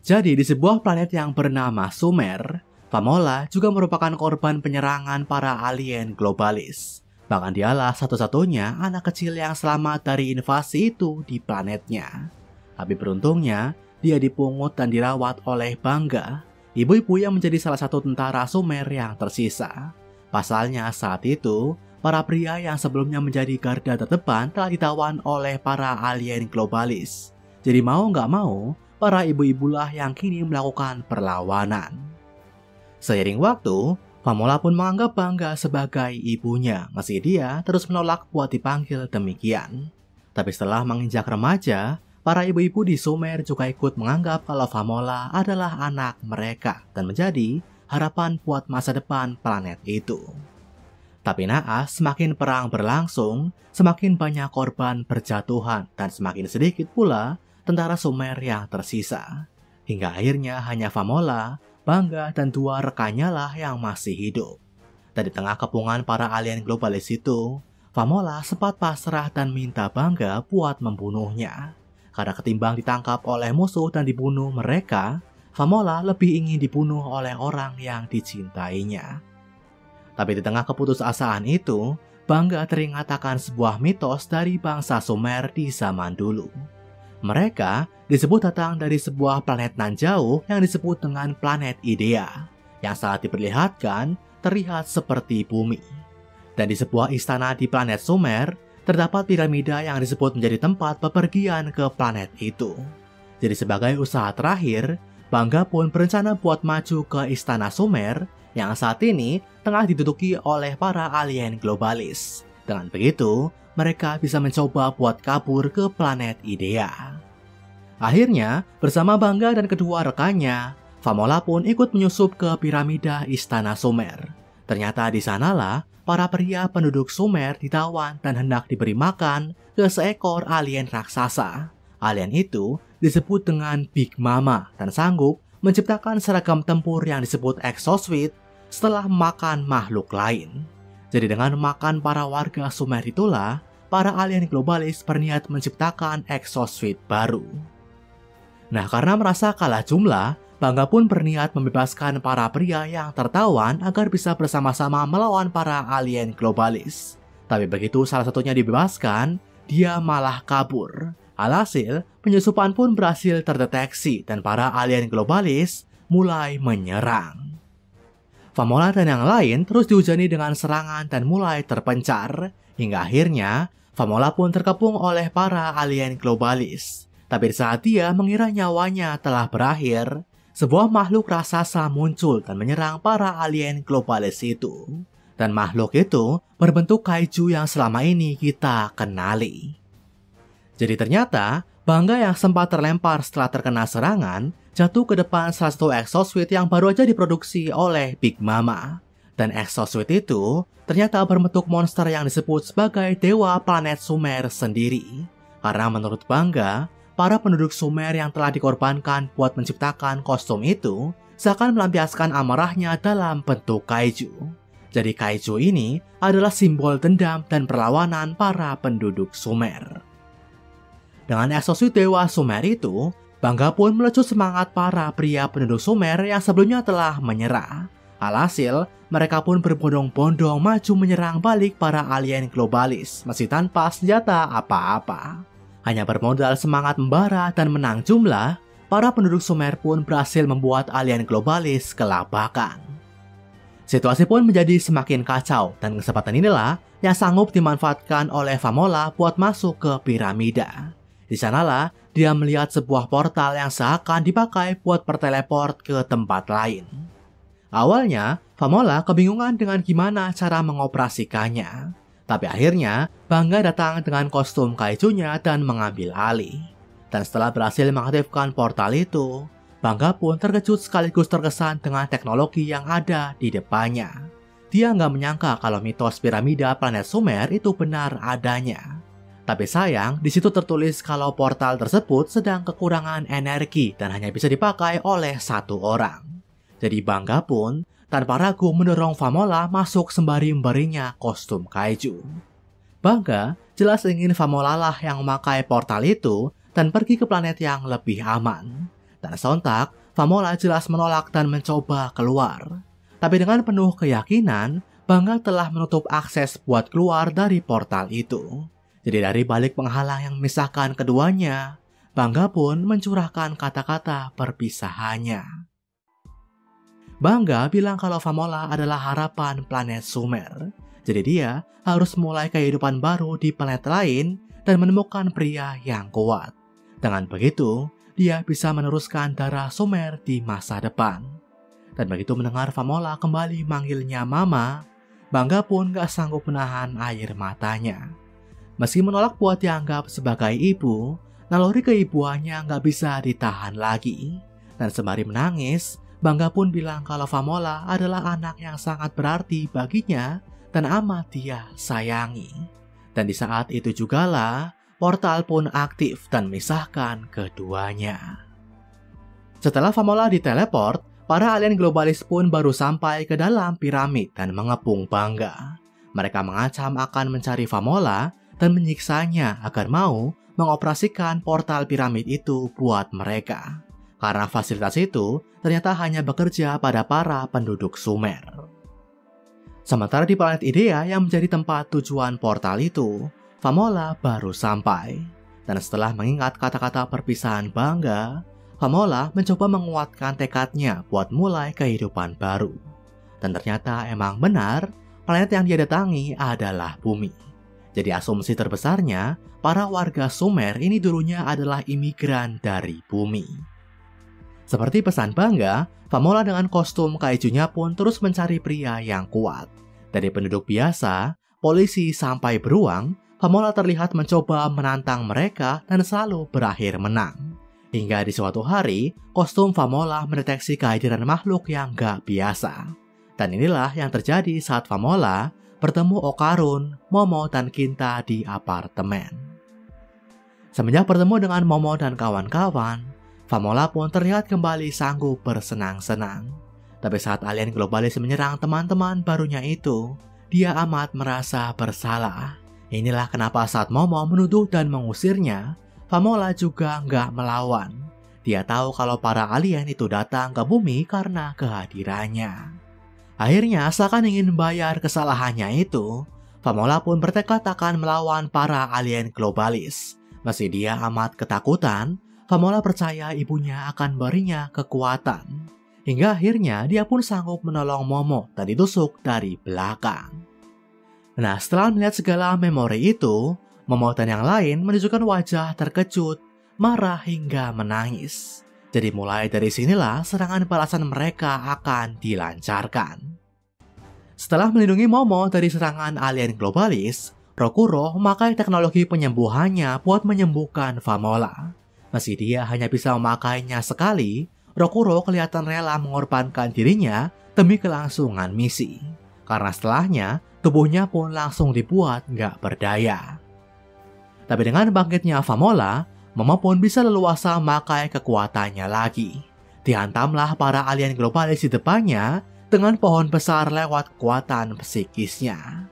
Jadi di sebuah planet yang bernama Sumer, Famola juga merupakan korban penyerangan para alien globalis. Bahkan dialah satu-satunya anak kecil yang selamat dari invasi itu di planetnya. Tapi beruntungnya, dia dipungut dan dirawat oleh Bangga, ibu-ibu yang menjadi salah satu tentara Sumer yang tersisa. Pasalnya saat itu, para pria yang sebelumnya menjadi garda terdepan telah ditawan oleh para alien globalis. Jadi mau nggak mau, para ibu-ibulah yang kini melakukan perlawanan. Seiring waktu, Famola pun menganggap Bangga sebagai ibunya, meski dia terus menolak buat dipanggil demikian. Tapi setelah menginjak remaja, para ibu-ibu di Sumer juga ikut menganggap kalau Famola adalah anak mereka dan menjadi harapan buat masa depan planet itu. Tapi naas, semakin perang berlangsung, semakin banyak korban berjatuhan dan semakin sedikit pula tentara Sumer yang tersisa. Hingga akhirnya hanya Famola, Bangga, dan 2 rekannya lah yang masih hidup. Dan di tengah kepungan para alien globalis itu, Famola sempat pasrah dan minta Bangga buat membunuhnya. Karena ketimbang ditangkap oleh musuh dan dibunuh mereka, Famola lebih ingin dibunuh oleh orang yang dicintainya. Tapi di tengah keputusasaan itu, Bangga teringat akan sebuah mitos dari bangsa Sumer di zaman dulu. Mereka disebut datang dari sebuah planet nan jauh yang disebut dengan planet Idea, yang saat diperlihatkan terlihat seperti bumi. Dan di sebuah istana di planet Sumer, terdapat piramida yang disebut menjadi tempat bepergian ke planet itu. Jadi sebagai usaha terakhir, Bangga pun berencana buat maju ke istana Sumer yang saat ini tengah diduduki oleh para alien globalis. Dengan begitu, mereka bisa mencoba buat kabur ke planet Idea. Akhirnya, bersama Bangga dan kedua rekannya, Famola pun ikut menyusup ke piramida istana Sumer. Ternyata di sanalah para pria penduduk Sumer ditawan dan hendak diberi makan ke seekor alien raksasa. Alien itu disebut dengan Big Mama dan sanggup menciptakan seragam tempur yang disebut exosuit setelah makan makhluk lain. Jadi dengan makan para warga Sumer itulah, para alien globalis berniat menciptakan exosuit baru. Nah, karena merasa kalah jumlah, Bangga pun berniat membebaskan para pria yang tertawan agar bisa bersama-sama melawan para alien globalis. Tapi begitu salah satunya dibebaskan, dia malah kabur. Alhasil, penyusupan pun berhasil terdeteksi dan para alien globalis mulai menyerang. Famola dan yang lain terus dihujani dengan serangan dan mulai terpencar, hingga akhirnya Famola pun terkepung oleh para alien globalis. Tapi saat dia mengira nyawanya telah berakhir, sebuah makhluk raksasa muncul dan menyerang para alien globalis itu. Dan makhluk itu berbentuk kaiju yang selama ini kita kenali. Jadi ternyata, Bangga yang sempat terlempar setelah terkena serangan, jatuh ke depan salah satu exosuit yang baru aja diproduksi oleh Big Mama. Dan exosuit itu ternyata berbentuk monster yang disebut sebagai dewa planet Sumer sendiri. Karena menurut Bangga, para penduduk Sumer yang telah dikorbankan buat menciptakan kostum itu seakan melampiaskan amarahnya dalam bentuk kaiju. Jadi kaiju ini adalah simbol dendam dan perlawanan para penduduk Sumer. Dengan exosuit dewa Sumer itu, Bangga pun melecut semangat para pria penduduk Sumer yang sebelumnya telah menyerah. Alhasil, mereka pun berbondong-bondong maju menyerang balik para alien globalis, masih tanpa senjata apa-apa. Hanya bermodal semangat membara dan menang jumlah, para penduduk Sumer pun berhasil membuat alien globalis kelabakan. Situasi pun menjadi semakin kacau dan kesempatan inilah yang sanggup dimanfaatkan oleh Famola buat masuk ke piramida. Di sanalah dia melihat sebuah portal yang seakan dipakai buat berteleport ke tempat lain. Awalnya, Famola kebingungan dengan gimana cara mengoperasikannya. Tapi akhirnya, Bangga datang dengan kostum kaijunya dan mengambil alih. Dan setelah berhasil mengaktifkan portal itu, Bangga pun terkejut sekaligus terkesan dengan teknologi yang ada di depannya. Dia nggak menyangka kalau mitos piramida planet Sumer itu benar adanya. Tapi sayang, di situ tertulis kalau portal tersebut sedang kekurangan energi dan hanya bisa dipakai oleh satu orang. Jadi Bangga pun tanpa ragu mendorong Famola masuk sembari memberinya kostum kaiju. Bangga jelas ingin Famola lah yang memakai portal itu dan pergi ke planet yang lebih aman. Dan sontak, Famola jelas menolak dan mencoba keluar. Tapi dengan penuh keyakinan, Bangga telah menutup akses buat keluar dari portal itu. Jadi dari balik penghalang yang memisahkan keduanya, Bangga pun mencurahkan kata-kata perpisahannya. Bangga bilang kalau Famola adalah harapan planet Sumer. Jadi dia harus mulai kehidupan baru di planet lain dan menemukan pria yang kuat. Dengan begitu, dia bisa meneruskan darah Sumer di masa depan. Dan begitu mendengar Famola kembali manggilnya Mama, Bangga pun gak sanggup menahan air matanya. Meski menolak buat dianggap sebagai ibu, naluri keibuannya gak bisa ditahan lagi. Dan sembari menangis, Bangga pun bilang kalau Famola adalah anak yang sangat berarti baginya dan amat dia sayangi. Dan di saat itu jugalah, portal pun aktif dan memisahkan keduanya. Setelah Famola diteleport, para alien globalis pun baru sampai ke dalam piramid dan mengepung Bangga. Mereka mengancam akan mencari Famola dan menyiksanya agar mau mengoperasikan portal piramid itu buat mereka. Karena fasilitas itu ternyata hanya bekerja pada para penduduk Sumer. Sementara di planet Idea yang menjadi tempat tujuan portal itu, Famola baru sampai. Dan setelah mengingat kata-kata perpisahan Bangga, Famola mencoba menguatkan tekadnya buat mulai kehidupan baru. Dan ternyata emang benar, planet yang dia datangi adalah bumi. Jadi asumsi terbesarnya, para warga Sumer ini dulunya adalah imigran dari bumi. Seperti pesan Bangga, Famola dengan kostum kaijunya pun terus mencari pria yang kuat. Dari penduduk biasa, polisi sampai beruang, Famola terlihat mencoba menantang mereka dan selalu berakhir menang. Hingga di suatu hari, kostum Famola mendeteksi kehadiran makhluk yang gak biasa. Dan inilah yang terjadi saat Famola bertemu Okarun, Momo, dan Kinta di apartemen. Semenjak bertemu dengan Momo dan kawan-kawan, Famola pun terlihat kembali sanggup bersenang-senang. Tapi saat alien globalis menyerang teman-teman barunya itu, dia amat merasa bersalah. Inilah kenapa saat Momo menuduh dan mengusirnya, Famola juga nggak melawan. Dia tahu kalau para alien itu datang ke bumi karena kehadirannya. Akhirnya, seakan ingin bayar kesalahannya itu, Famola pun bertekad akan melawan para alien globalis. Meski dia amat ketakutan, Famola percaya ibunya akan berinya kekuatan. Hingga akhirnya dia pun sanggup menolong Momo dan ditusuk dari belakang. Nah, setelah melihat segala memori itu, Momo dan yang lain menunjukkan wajah terkejut, marah hingga menangis. Jadi mulai dari sinilah serangan balasan mereka akan dilancarkan. Setelah melindungi Momo dari serangan alien globalis, Rokuro memakai teknologi penyembuhannya buat menyembuhkan Famola. Meski dia hanya bisa memakainya sekali, Rokuro kelihatan rela mengorbankan dirinya demi kelangsungan misi. Karena setelahnya, tubuhnya pun langsung dibuat nggak berdaya. Tapi dengan bangkitnya Famola, Momo pun bisa leluasa memakai kekuatannya lagi. Dihantamlah para alien globalis di depannya dengan pohon besar lewat kekuatan psikisnya.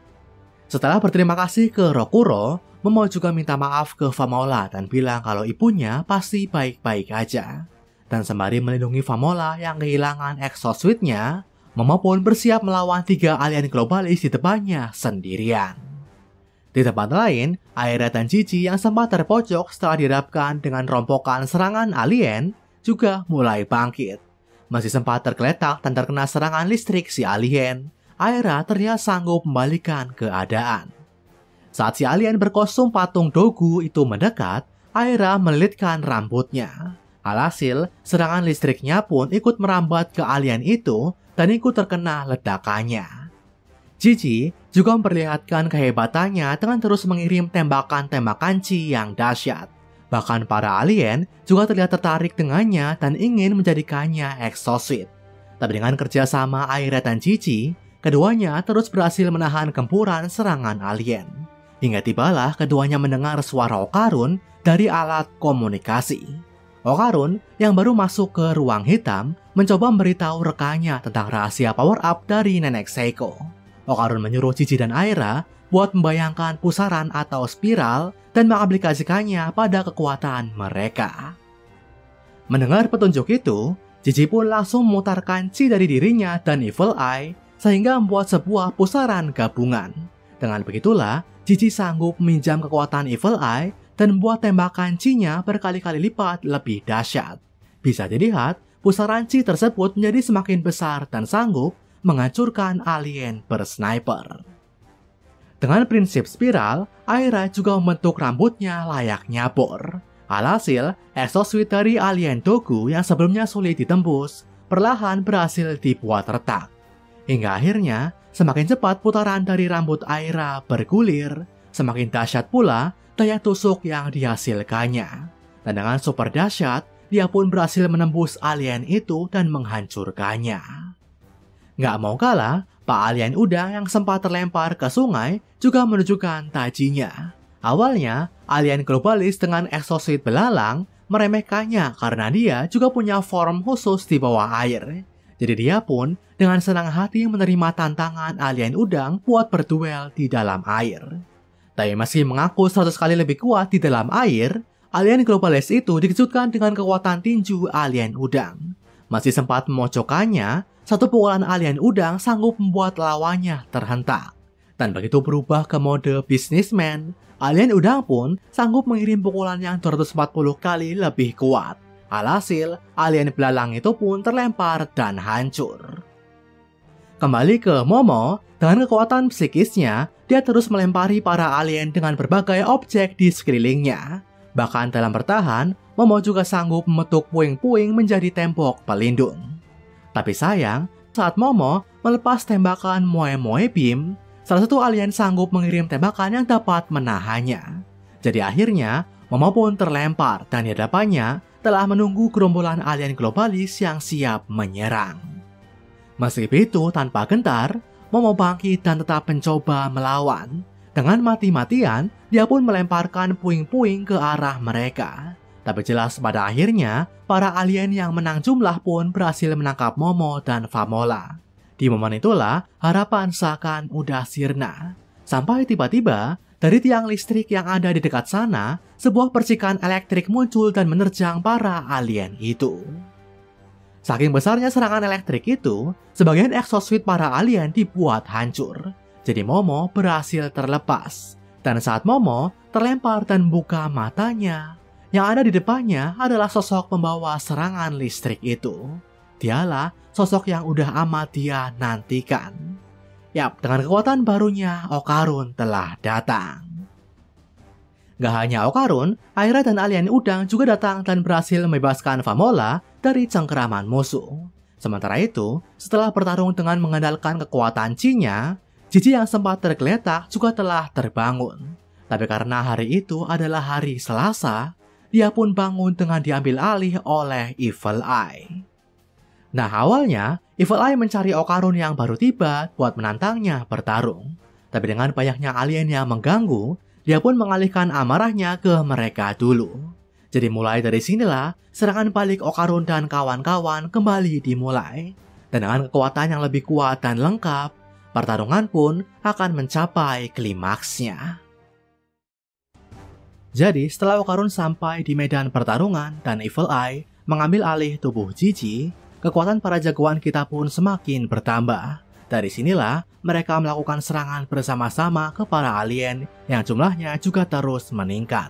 Setelah berterima kasih ke Rokuro, Momo juga minta maaf ke Famola dan bilang kalau ibunya pasti baik-baik aja. Dan sembari melindungi Famola yang kehilangan exosuitnya, Momo pun bersiap melawan 3 alien globalis di depannya sendirian. Di tempat lain, Aira dan Gigi yang sempat terpojok setelah dihadapkan dengan rompokan serangan alien juga mulai bangkit. Masih sempat tergeletak dan terkena serangan listrik si alien, Aira terlihat sanggup membalikan keadaan. Saat si alien berkostum patung Dogu itu mendekat, Aira melilitkan rambutnya. Alhasil, serangan listriknya pun ikut merambat ke alien itu dan ikut terkena ledakannya. Gigi juga memperlihatkan kehebatannya dengan terus mengirim tembakan-tembakan Chi yang dahsyat. Bahkan para alien juga terlihat tertarik dengannya dan ingin menjadikannya exosuit. Tapi dengan kerjasama Aira dan Gigi, keduanya terus berhasil menahan gempuran serangan alien. Hingga tibalah keduanya mendengar suara Okarun dari alat komunikasi. Okarun yang baru masuk ke ruang hitam mencoba memberitahu rekannya tentang rahasia power-up dari Nenek Seiko. Okarun menyuruh Gigi dan Aira buat membayangkan pusaran atau spiral dan mengaplikasikannya pada kekuatan mereka. Mendengar petunjuk itu, Gigi pun langsung memutarkan Chi dari dirinya dan Evil Eye sehingga membuat sebuah pusaran gabungan. Dengan begitulah, Jiji sanggup meminjam kekuatan Evil Eye dan membuat tembakan Chi-nya berkali-kali lipat lebih dahsyat. Bisa dilihat, pusaran Chi tersebut menjadi semakin besar dan sanggup menghancurkan alien bersniper. Dengan prinsip spiral, Aira juga membentuk rambutnya layaknya bor. Alhasil, exosuit dari alien Dogu yang sebelumnya sulit ditembus, perlahan berhasil dibuat retak. Hingga akhirnya, semakin cepat putaran dari rambut Aira bergulir, semakin dahsyat pula daya tusuk yang dihasilkannya. Dan dengan super dahsyat, dia pun berhasil menembus alien itu dan menghancurkannya. Nggak mau kalah, Pak Alien Udang yang sempat terlempar ke sungai juga menunjukkan tajinya. Awalnya, alien globalis dengan exosuit belalang meremehkannya karena dia juga punya form khusus di bawah air. Jadi dia pun dengan senang hati menerima tantangan alien udang buat berduel di dalam air. Tapi meski mengaku 100 kali lebih kuat di dalam air, alien globalis itu dikejutkan dengan kekuatan tinju alien udang. Masih sempat memojokkannya, satu pukulan alien udang sanggup membuat lawannya terhentak. Dan begitu berubah ke mode businessman, alien udang pun sanggup mengirim pukulan yang 240 kali lebih kuat. Alhasil, alien belalang itu pun terlempar dan hancur. Kembali ke Momo, dengan kekuatan psikisnya, dia terus melempari para alien dengan berbagai objek di sekelilingnya. Bahkan dalam bertahan, Momo juga sanggup membentuk puing-puing menjadi tembok pelindung. Tapi sayang, saat Momo melepas tembakan Moe Moe Beam, salah satu alien sanggup mengirim tembakan yang dapat menahannya. Jadi akhirnya, Momo pun terlempar dan di hadapannya telah menunggu gerombolan alien globalis yang siap menyerang. Meski begitu, tanpa gentar, Momo bangkit dan tetap mencoba melawan. Dengan mati-matian, dia pun melemparkan puing-puing ke arah mereka. Tapi jelas pada akhirnya, para alien yang menang jumlah pun berhasil menangkap Momo dan Famola. Di momen itulah, harapan seakan udah sirna. Sampai tiba-tiba, dari tiang listrik yang ada di dekat sana, sebuah percikan elektrik muncul dan menerjang para alien itu. Saking besarnya serangan elektrik itu, sebagian exosuit para alien dibuat hancur. Jadi Momo berhasil terlepas. Dan saat Momo terlempar dan buka matanya, yang ada di depannya adalah sosok pembawa serangan listrik itu. Dialah sosok yang udah amat dia nantikan. Yap, dengan kekuatan barunya, Okarun telah datang. Gak hanya Okarun, Aira dan alien udang juga datang dan berhasil membebaskan Famola dari cengkeraman musuh. Sementara itu, setelah bertarung dengan mengandalkan kekuatan Chi-nya, Jiji yang sempat tergeletak juga telah terbangun. Tapi karena hari itu adalah hari Selasa, dia pun bangun dengan diambil alih oleh Evil Eye. Nah awalnya, Evil Eye mencari Okarun yang baru tiba buat menantangnya bertarung. Tapi dengan banyaknya alien yang mengganggu, dia pun mengalihkan amarahnya ke mereka dulu. Jadi mulai dari sinilah, serangan balik Okarun dan kawan-kawan kembali dimulai. Dan dengan kekuatan yang lebih kuat dan lengkap, pertarungan pun akan mencapai klimaksnya. Jadi setelah Okarun sampai di medan pertarungan dan Evil Eye mengambil alih tubuh Jiji, kekuatan para jagoan kita pun semakin bertambah. Dari sinilah mereka melakukan serangan bersama-sama ke para alien yang jumlahnya juga terus meningkat.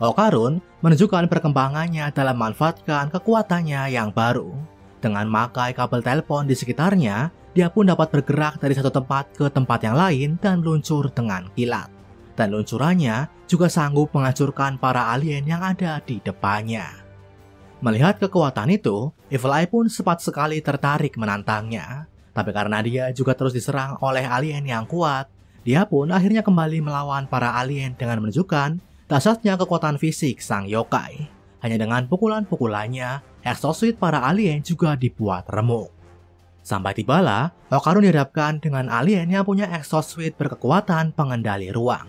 Okarun menunjukkan perkembangannya dalam memanfaatkan kekuatannya yang baru. Dengan memakai kabel telepon di sekitarnya, dia pun dapat bergerak dari satu tempat ke tempat yang lain dan meluncur dengan kilat. Dan luncurannya juga sanggup menghancurkan para alien yang ada di depannya. Melihat kekuatan itu, Evil Eye pun sempat sekali tertarik menantangnya. Tapi karena dia juga terus diserang oleh alien yang kuat, dia pun akhirnya kembali melawan para alien dengan menunjukkan dahsyatnya kekuatan fisik sang yokai. Hanya dengan pukulan-pukulannya, exosuit para alien juga dibuat remuk. Sampai tibalah, Okarun dihadapkan dengan alien yang punya exosuit berkekuatan pengendali ruang.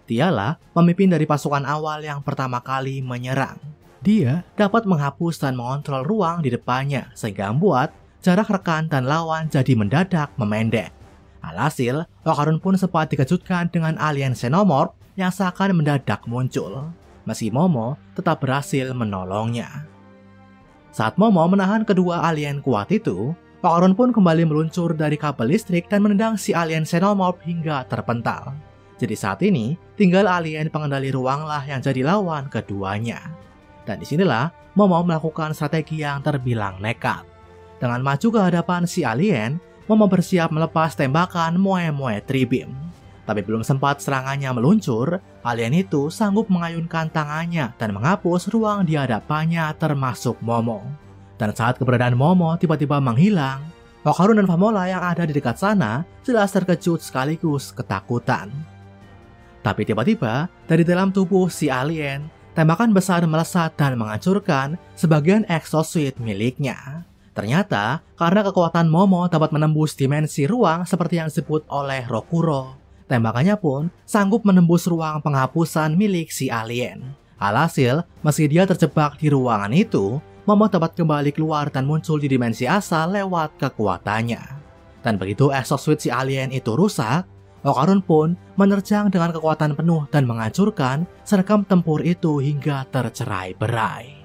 Dialah pemimpin dari pasukan awal yang pertama kali menyerang. Dia dapat menghapus dan mengontrol ruang di depannya sehingga membuat jarak rekan dan lawan jadi mendadak memendek. Alhasil, Okarun pun sempat dikejutkan dengan alien xenomorph yang seakan mendadak muncul. Meski Momo tetap berhasil menolongnya. Saat Momo menahan kedua alien kuat itu, Okarun pun kembali meluncur dari kabel listrik dan menendang si alien Xenomorph hingga terpental. Jadi saat ini, tinggal alien pengendali ruanglah yang jadi lawan keduanya. Dan disinilah, Momo melakukan strategi yang terbilang nekat. Dengan maju ke hadapan si alien, Momo bersiap melepas tembakan Moe Moe Tribeam. Tapi belum sempat serangannya meluncur, alien itu sanggup mengayunkan tangannya dan menghapus ruang di hadapannya termasuk Momo. Dan saat keberadaan Momo tiba-tiba menghilang, Okarun dan Famola yang ada di dekat sana jelas terkejut sekaligus ketakutan. Tapi tiba-tiba, dari dalam tubuh si alien, tembakan besar melesat dan menghancurkan sebagian exosuit miliknya. Ternyata, karena kekuatan Momo dapat menembus dimensi ruang seperti yang disebut oleh Rokuro, tembakannya pun sanggup menembus ruang penghapusan milik si alien. Alhasil, meski dia terjebak di ruangan itu, Momo dapat kembali keluar dan muncul di dimensi asal lewat kekuatannya. Dan begitu exosuit si alien itu rusak, Okarun pun menerjang dengan kekuatan penuh dan menghancurkan seragam tempur itu hingga tercerai-berai.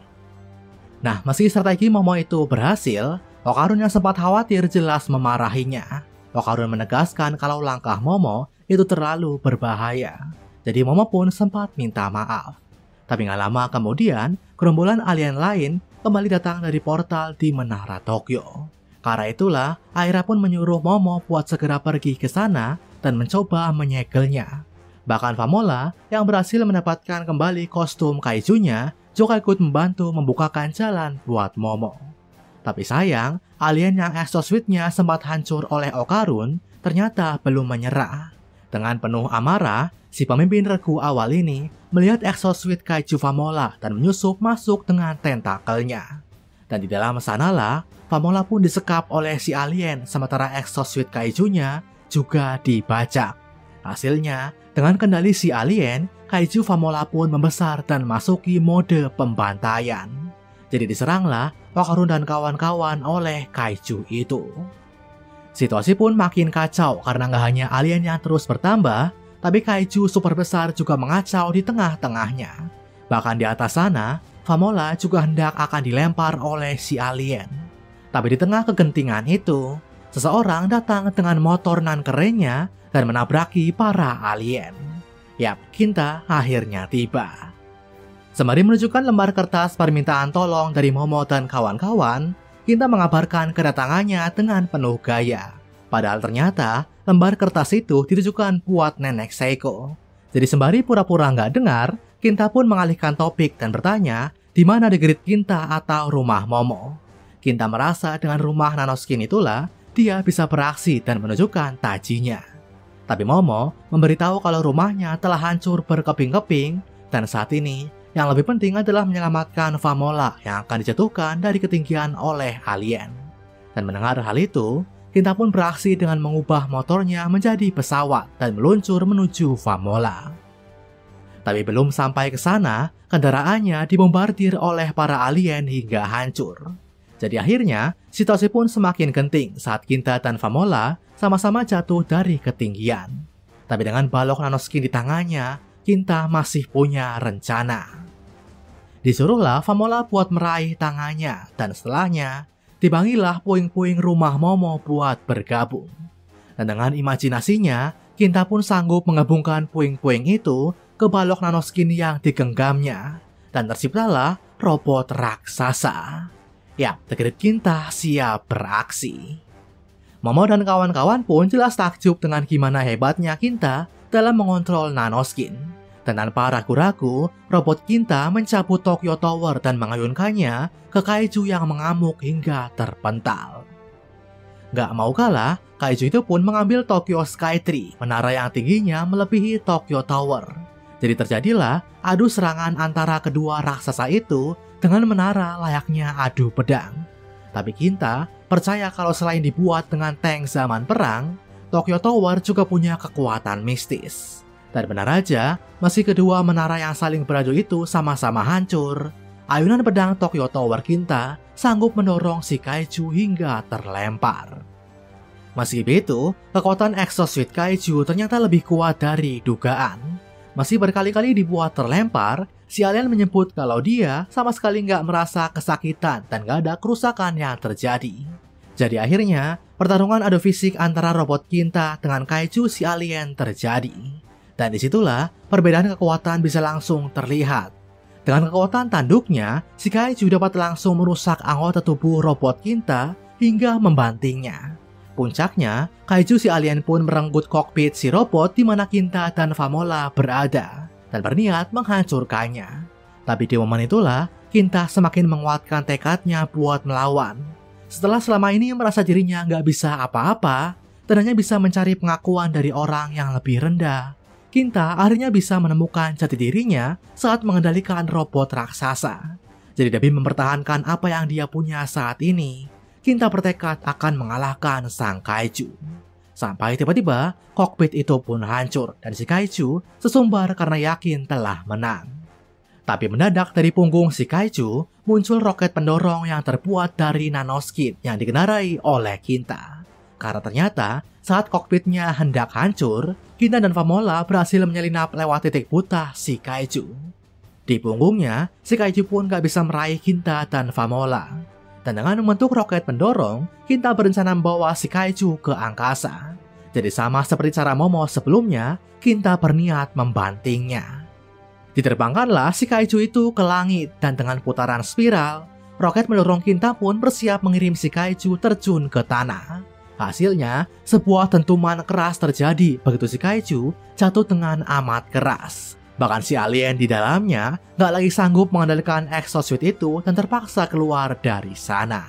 Nah, meski strategi Momo itu berhasil, Okarun yang sempat khawatir jelas memarahinya. Okarun menegaskan kalau langkah Momo itu terlalu berbahaya. Jadi Momo pun sempat minta maaf. Tapi gak lama kemudian, gerombolan alien lain kembali datang dari portal di Menara Tokyo. Karena itulah, Aira pun menyuruh Momo buat segera pergi ke sana dan mencoba menyegelnya. Bahkan Famola yang berhasil mendapatkan kembali kostum kaijunya juga ikut membantu membukakan jalan buat Momo. Tapi sayang, alien yang exosuitnya sempat hancur oleh Okarun ternyata belum menyerah. Dengan penuh amarah, si pemimpin regu awal ini melihat exosuit kaiju Famola dan menyusup masuk dengan tentakelnya. Dan di dalam sanalah, Famola pun disekap oleh si alien sementara exosuit kaijunya juga dibajak. Hasilnya, dengan kendali si alien, kaiju Famola pun membesar dan masuki mode pembantaian. Jadi diseranglah Okarun dan kawan-kawan oleh kaiju itu. Situasi pun makin kacau karena gak hanya alien yang terus bertambah, tapi kaiju super besar juga mengacau di tengah-tengahnya. Bahkan di atas sana, Famola juga hendak akan dilempar oleh si alien. Tapi di tengah kegentingan itu, seseorang datang dengan motor nan kerennya dan menabraki para alien. Yap, Kinta akhirnya tiba. Sembari menunjukkan lembar kertas permintaan tolong dari Momo dan kawan-kawan, Kinta mengabarkan kedatangannya dengan penuh gaya. Padahal ternyata lembar kertas itu ditujukan buat Nenek Seiko. Jadi sembari pura-pura nggak dengar, Kinta pun mengalihkan topik dan bertanya di mana The Great Kinta atau rumah Momo. Kinta merasa dengan rumah Nanoskin itulah dia bisa beraksi dan menunjukkan tajinya. Tapi Momo memberitahu kalau rumahnya telah hancur berkeping-keping dan saat ini yang lebih penting adalah menyelamatkan Famola yang akan dijatuhkan dari ketinggian oleh alien. Dan mendengar hal itu, Kinta pun beraksi dengan mengubah motornya menjadi pesawat dan meluncur menuju Famola. Tapi belum sampai ke sana, kendaraannya dibombardir oleh para alien hingga hancur. Jadi akhirnya, situasi pun semakin genting saat Kinta dan Famola sama-sama jatuh dari ketinggian. Tapi dengan balok nanoskin di tangannya, Kinta masih punya rencana. Disuruhlah Famola buat meraih tangannya dan setelahnya, dipanggillah puing-puing rumah Momo buat bergabung. Dan dengan imajinasinya, Kinta pun sanggup menggabungkan puing-puing itu ke balok nanoskin yang digenggamnya. Dan terciptalah robot raksasa. Yap, The Great Kinta siap beraksi. Momo dan kawan-kawan pun jelas takjub dengan gimana hebatnya Kinta dalam mengontrol nanoskin. Dan tanpa ragu-ragu, robot Kinta mencabut Tokyo Tower dan mengayunkannya ke kaiju yang mengamuk hingga terpental. Gak mau kalah, kaiju itu pun mengambil Tokyo Skytree, menara yang tingginya melebihi Tokyo Tower. Jadi terjadilah adu serangan antara kedua raksasa itu dengan menara layaknya adu pedang. Tapi Kinta percaya kalau selain dibuat dengan tank zaman perang, Tokyo Tower juga punya kekuatan mistis. Dan benar aja, meski kedua menara yang saling beradu itu sama-sama hancur, ayunan pedang Tokyo Tower Kinta sanggup mendorong si kaiju hingga terlempar. Meski begitu, kekuatan exosuit kaiju ternyata lebih kuat dari dugaan. Meski berkali-kali dibuat terlempar, si alien menyebut kalau dia sama sekali nggak merasa kesakitan dan nggak ada kerusakan yang terjadi. Jadi akhirnya, pertarungan adu fisik antara robot Kinta dengan kaiju si alien terjadi. Dan disitulah perbedaan kekuatan bisa langsung terlihat. Dengan kekuatan tanduknya, si kaiju dapat langsung merusak anggota tubuh robot Kinta hingga membantingnya. Puncaknya, kaiju si alien pun merenggut kokpit si robot di mana Kinta dan Famola berada dan berniat menghancurkannya. Tapi di momen itulah, Kinta semakin menguatkan tekadnya buat melawan. Setelah selama ini merasa dirinya nggak bisa apa-apa, dan hanya bisa mencari pengakuan dari orang yang lebih rendah, Kinta akhirnya bisa menemukan jati dirinya saat mengendalikan robot raksasa. Jadi demi mempertahankan apa yang dia punya saat ini, Kinta bertekad akan mengalahkan sang kaiju. Sampai tiba-tiba, kokpit itu pun hancur dan si kaiju sesumbar karena yakin telah menang. Tapi mendadak dari punggung si kaiju muncul roket pendorong yang terbuat dari nanoskin yang dikendarai oleh Kinta. Karena ternyata saat kokpitnya hendak hancur, Kinta dan Famola berhasil menyelinap lewat titik buta si kaiju. Di punggungnya, si kaiju pun gak bisa meraih Kinta dan Famola. Dan dengan membentuk roket pendorong, Kinta berencana membawa si kaiju ke angkasa. Jadi sama seperti cara Momo sebelumnya, Kinta berniat membantingnya. Diterbangkanlah si kaiju itu ke langit dan dengan putaran spiral, roket mendorong Kinta pun bersiap mengirim si kaiju terjun ke tanah. Hasilnya, sebuah dentuman keras terjadi begitu si kaiju jatuh dengan amat keras. Bahkan si alien di dalamnya gak lagi sanggup mengendalikan exosuit itu dan terpaksa keluar dari sana.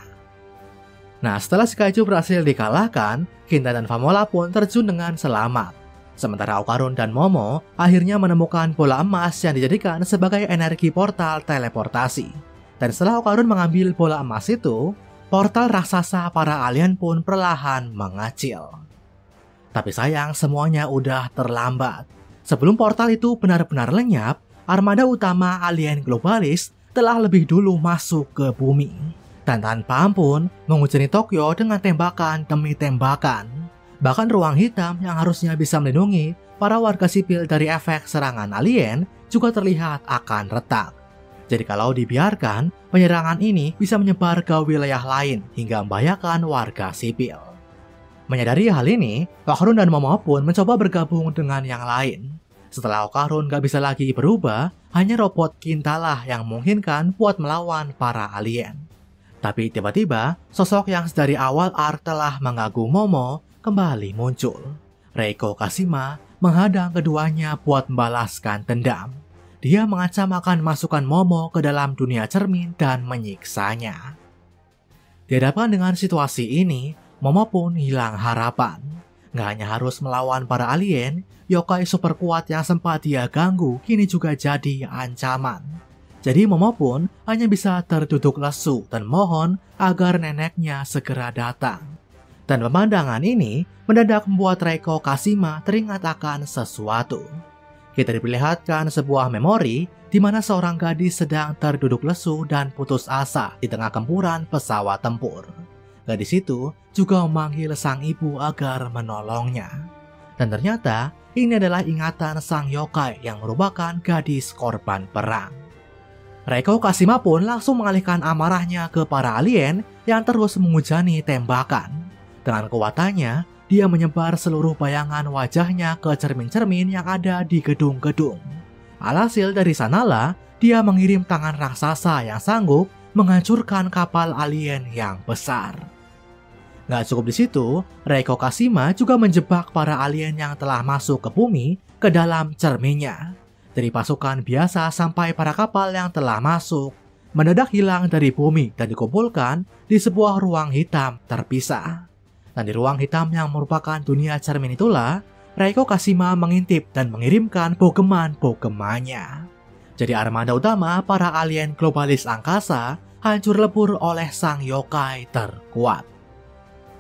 Nah, setelah si kaiju berhasil dikalahkan, Kinta dan Famola pun terjun dengan selamat. Sementara Okarun dan Momo akhirnya menemukan bola emas yang dijadikan sebagai energi portal teleportasi. Dan setelah Okarun mengambil bola emas itu, portal raksasa para alien pun perlahan mengecil. Tapi sayang semuanya udah terlambat. Sebelum portal itu benar-benar lenyap, armada utama alien globalis telah lebih dulu masuk ke bumi. Dan tanpa ampun menghujani Tokyo dengan tembakan demi tembakan. Bahkan ruang hitam yang harusnya bisa melindungi para warga sipil dari efek serangan alien juga terlihat akan retak. Jadi kalau dibiarkan, penyerangan ini bisa menyebar ke wilayah lain hingga membahayakan warga sipil. Menyadari hal ini, Okarun dan Momo pun mencoba bergabung dengan yang lain. Setelah Okarun gak bisa lagi berubah, hanya robot Kinta lah yang memungkinkan buat melawan para alien. Tapi tiba-tiba, sosok yang sedari awal arc telah mengganggu Momo kembali muncul. Reiko Kashima menghadang keduanya buat membalaskan dendam. Dia mengancam akan masukkan Momo ke dalam dunia cermin dan menyiksanya. Di hadapan dengan situasi ini, Momo pun hilang harapan. Gak hanya harus melawan para alien, yokai super kuat yang sempat dia ganggu kini juga jadi ancaman. Jadi Momo pun hanya bisa terduduk lesu dan mohon agar neneknya segera datang. Dan pemandangan ini mendadak membuat Reiko Kashima teringat akan sesuatu. Kita diperlihatkan sebuah memori di mana seorang gadis sedang terduduk lesu dan putus asa di tengah gempuran pesawat tempur. Gadis itu juga memanggil sang ibu agar menolongnya. Dan ternyata ini adalah ingatan sang yokai yang merupakan gadis korban perang. Reiko Kashima pun langsung mengalihkan amarahnya ke para alien yang terus menghujani tembakan. Dengan kekuatannya, dia menyebar seluruh bayangan wajahnya ke cermin-cermin yang ada di gedung-gedung. Alhasil dari sanalah, dia mengirim tangan raksasa yang sanggup menghancurkan kapal alien yang besar. Gak cukup di situ, Reiko Kashima juga menjebak para alien yang telah masuk ke bumi ke dalam cerminnya. Dari pasukan biasa sampai para kapal yang telah masuk, mendadak hilang dari bumi dan dikumpulkan di sebuah ruang hitam terpisah. Dan di ruang hitam yang merupakan dunia cermin itulah, Reiko Kashima mengintip dan mengirimkan bogeman-bogemannya. Jadi armada utama para alien globalis angkasa hancur lebur oleh sang yokai terkuat.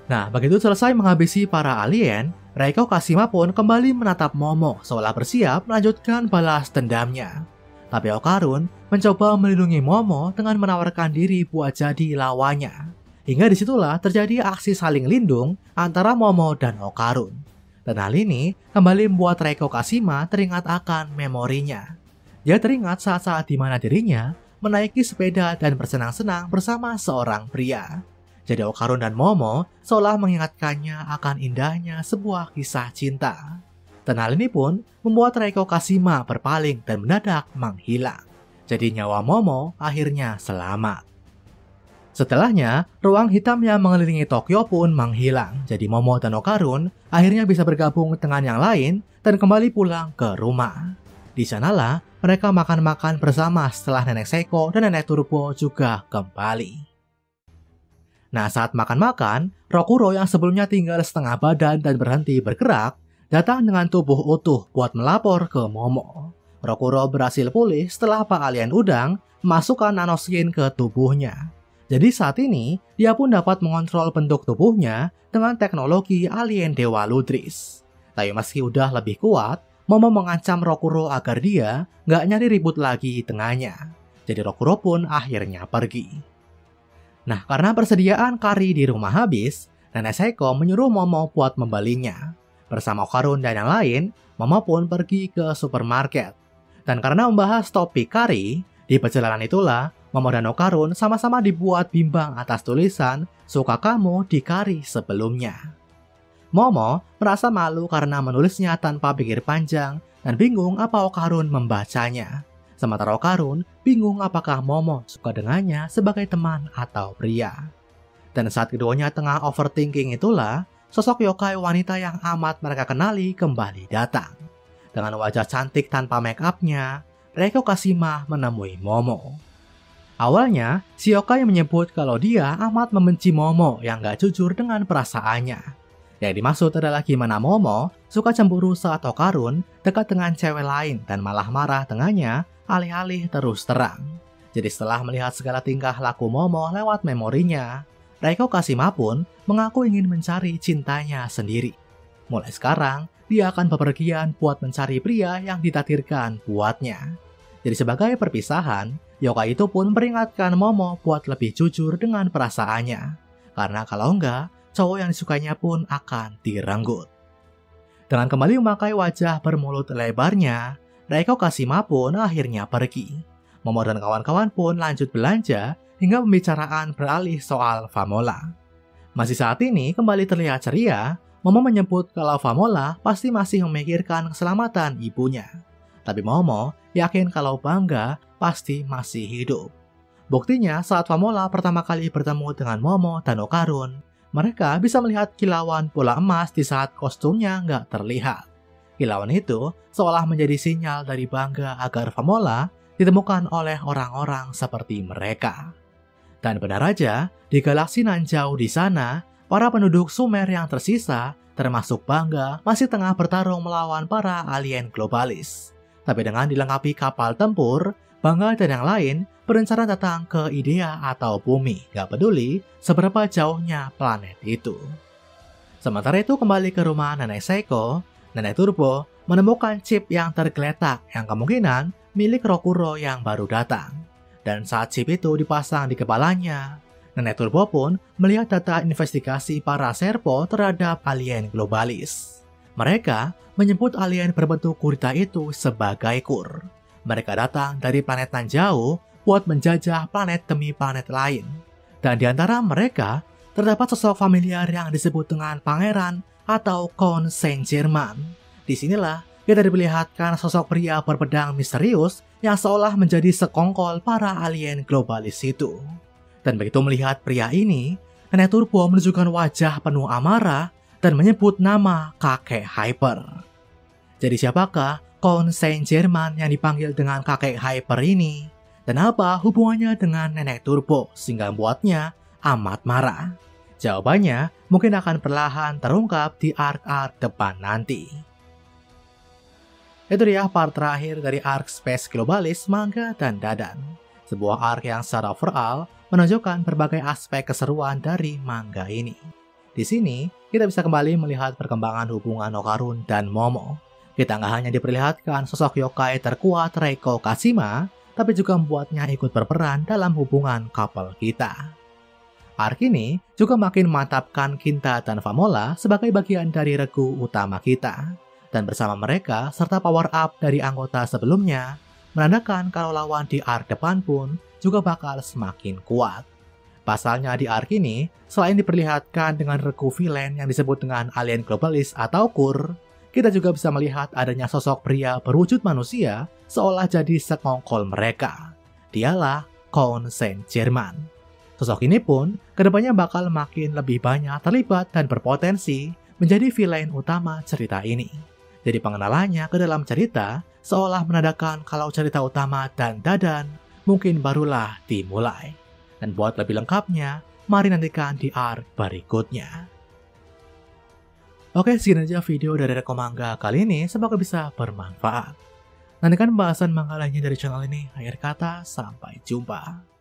Nah, begitu selesai menghabisi para alien, Reiko Kashima pun kembali menatap Momo seolah bersiap melanjutkan balas dendamnya. Tapi Okarun mencoba melindungi Momo dengan menawarkan diri buat jadi lawannya. Hingga disitulah terjadi aksi saling lindung antara Momo dan Okarun. Dan hal ini kembali membuat Reiko Kashima teringat akan memorinya. Dia teringat saat-saat di mana dirinya menaiki sepeda dan bersenang-senang bersama seorang pria. Jadi Okarun dan Momo seolah mengingatkannya akan indahnya sebuah kisah cinta. Dan hal ini pun membuat Reiko Kashima berpaling dan mendadak menghilang. Jadi nyawa Momo akhirnya selamat. Setelahnya, ruang hitam yang mengelilingi Tokyo pun menghilang. Jadi Momo dan Okarun akhirnya bisa bergabung dengan yang lain dan kembali pulang ke rumah. Di sanalah mereka makan-makan bersama setelah Nenek Seiko dan Nenek Turbo juga kembali. Nah, saat makan-makan, Rokuro yang sebelumnya tinggal setengah badan dan berhenti bergerak, datang dengan tubuh utuh buat melapor ke Momo. Rokuro berhasil pulih setelah Pak Alien Udang memasukkan nanoskin ke tubuhnya. Jadi saat ini, dia pun dapat mengontrol bentuk tubuhnya dengan teknologi alien Dewa Ludris. Tapi meski udah lebih kuat, Momo mengancam Rokuro agar dia nggak nyari ribut lagi dengannya. Jadi Rokuro pun akhirnya pergi. Nah, karena persediaan kari di rumah habis, Nenek Seiko menyuruh Momo buat membelinya. Bersama Okarun dan yang lain, Momo pun pergi ke supermarket. Dan karena membahas topik kari, di perjalanan itulah Momo dan Okarun sama-sama dibuat bimbang atas tulisan "Suka kamu" di kari sebelumnya. Momo merasa malu karena menulisnya tanpa pikir panjang dan bingung apa Okarun membacanya. Sementara Okarun bingung apakah Momo suka dengannya sebagai teman atau pria. Dan saat keduanya tengah overthinking itulah, sosok yokai wanita yang amat mereka kenali kembali datang. Dengan wajah cantik tanpa make up-nya, Reiko Kashima menemui Momo. Awalnya, si yokai menyebut kalau dia amat membenci Momo yang gak jujur dengan perasaannya. Yang dimaksud adalah gimana Momo suka cemburu saat Okarun dekat dengan cewek lain dan malah marah dengannya alih-alih terus terang. Jadi setelah melihat segala tingkah laku Momo lewat memorinya, Reiko Kashima pun mengaku ingin mencari cintanya sendiri. Mulai sekarang, dia akan bepergian buat mencari pria yang ditakdirkan buatnya. Jadi sebagai perpisahan, yokai itu pun memperingatkan Momo buat lebih jujur dengan perasaannya. Karena kalau enggak, cowok yang disukainya pun akan direnggut. Dengan kembali memakai wajah bermulut lebarnya, Reiko Kashima pun akhirnya pergi. Momo dan kawan-kawan pun lanjut belanja hingga pembicaraan beralih soal Famola. Masih saat ini kembali terlihat ceria, Momo menyebut kalau Famola pasti masih memikirkan keselamatan ibunya. Tapi Momo yakin kalau Bangga pasti masih hidup. Buktinya saat Famola pertama kali bertemu dengan Momo dan Okarun, mereka bisa melihat kilauan bola emas di saat kostumnya nggak terlihat. Kilauan itu seolah menjadi sinyal dari Bangga agar Famola ditemukan oleh orang-orang seperti mereka. Dan benar aja, di galaksi nan jauh di sana, para penduduk Sumer yang tersisa, termasuk Bangga, masih tengah bertarung melawan para alien globalis. Tapi dengan dilengkapi kapal tempur, Bangga dan yang lain berencana datang ke Idea atau Bumi, gak peduli seberapa jauhnya planet itu. Sementara itu kembali ke rumah Nenek Seiko, Nenek Turbo menemukan chip yang tergeletak yang kemungkinan milik Rokuro yang baru datang. Dan saat chip itu dipasang di kepalanya, Nenek Turbo pun melihat data investigasi para Serpo terhadap alien globalis. Mereka menyebut alien berbentuk gurita itu sebagai Kur. Mereka datang dari planet nan jauh buat menjajah planet demi planet lain. Dan di antara mereka terdapat sosok familiar yang disebut dengan Pangeran atau Count Saint-Germain. Disinilah kita diperlihatkan sosok pria berpedang misterius yang seolah menjadi sekongkol para alien globalis itu. Dan begitu melihat pria ini, Nenek Turbo menunjukkan wajah penuh amarah dan menyebut nama kakek Hyper. Jadi siapakah Count Saint-Germain yang dipanggil dengan kakek Hyper ini? Dan apa hubungannya dengan Nenek Turbo sehingga membuatnya amat marah? Jawabannya mungkin akan perlahan terungkap di arc-arc depan nanti. Itu dia part terakhir dari arc Space Globalis Manga dan Dadan. Sebuah arc yang secara overall menunjukkan berbagai aspek keseruan dari manga ini. Di sini, kita bisa kembali melihat perkembangan hubungan Okarun dan Momo. Kita nggak hanya diperlihatkan sosok yokai terkuat Reiko Kashima, tapi juga membuatnya ikut berperan dalam hubungan couple kita. Arc ini juga makin memantapkan Kinta dan Famola sebagai bagian dari regu utama kita. Dan bersama mereka serta power up dari anggota sebelumnya, menandakan kalau lawan di arc depan pun juga bakal semakin kuat. Pasalnya di arc ini, selain diperlihatkan dengan regu villain yang disebut dengan alien globalis atau KUR, kita juga bisa melihat adanya sosok pria berwujud manusia seolah jadi sekongkol mereka. Dialah Count Saint-Germain. Sosok ini pun kedepannya bakal makin lebih banyak terlibat dan berpotensi menjadi villain utama cerita ini. Jadi pengenalannya ke dalam cerita seolah menandakan kalau cerita utama dan Dadan mungkin barulah dimulai. Dan buat lebih lengkapnya, mari nantikan di arc berikutnya. Oke, sekian aja video dari Reko Manga kali ini, semoga bisa bermanfaat. Nantikan pembahasan manga lainnya dari channel ini. Akhir kata, sampai jumpa.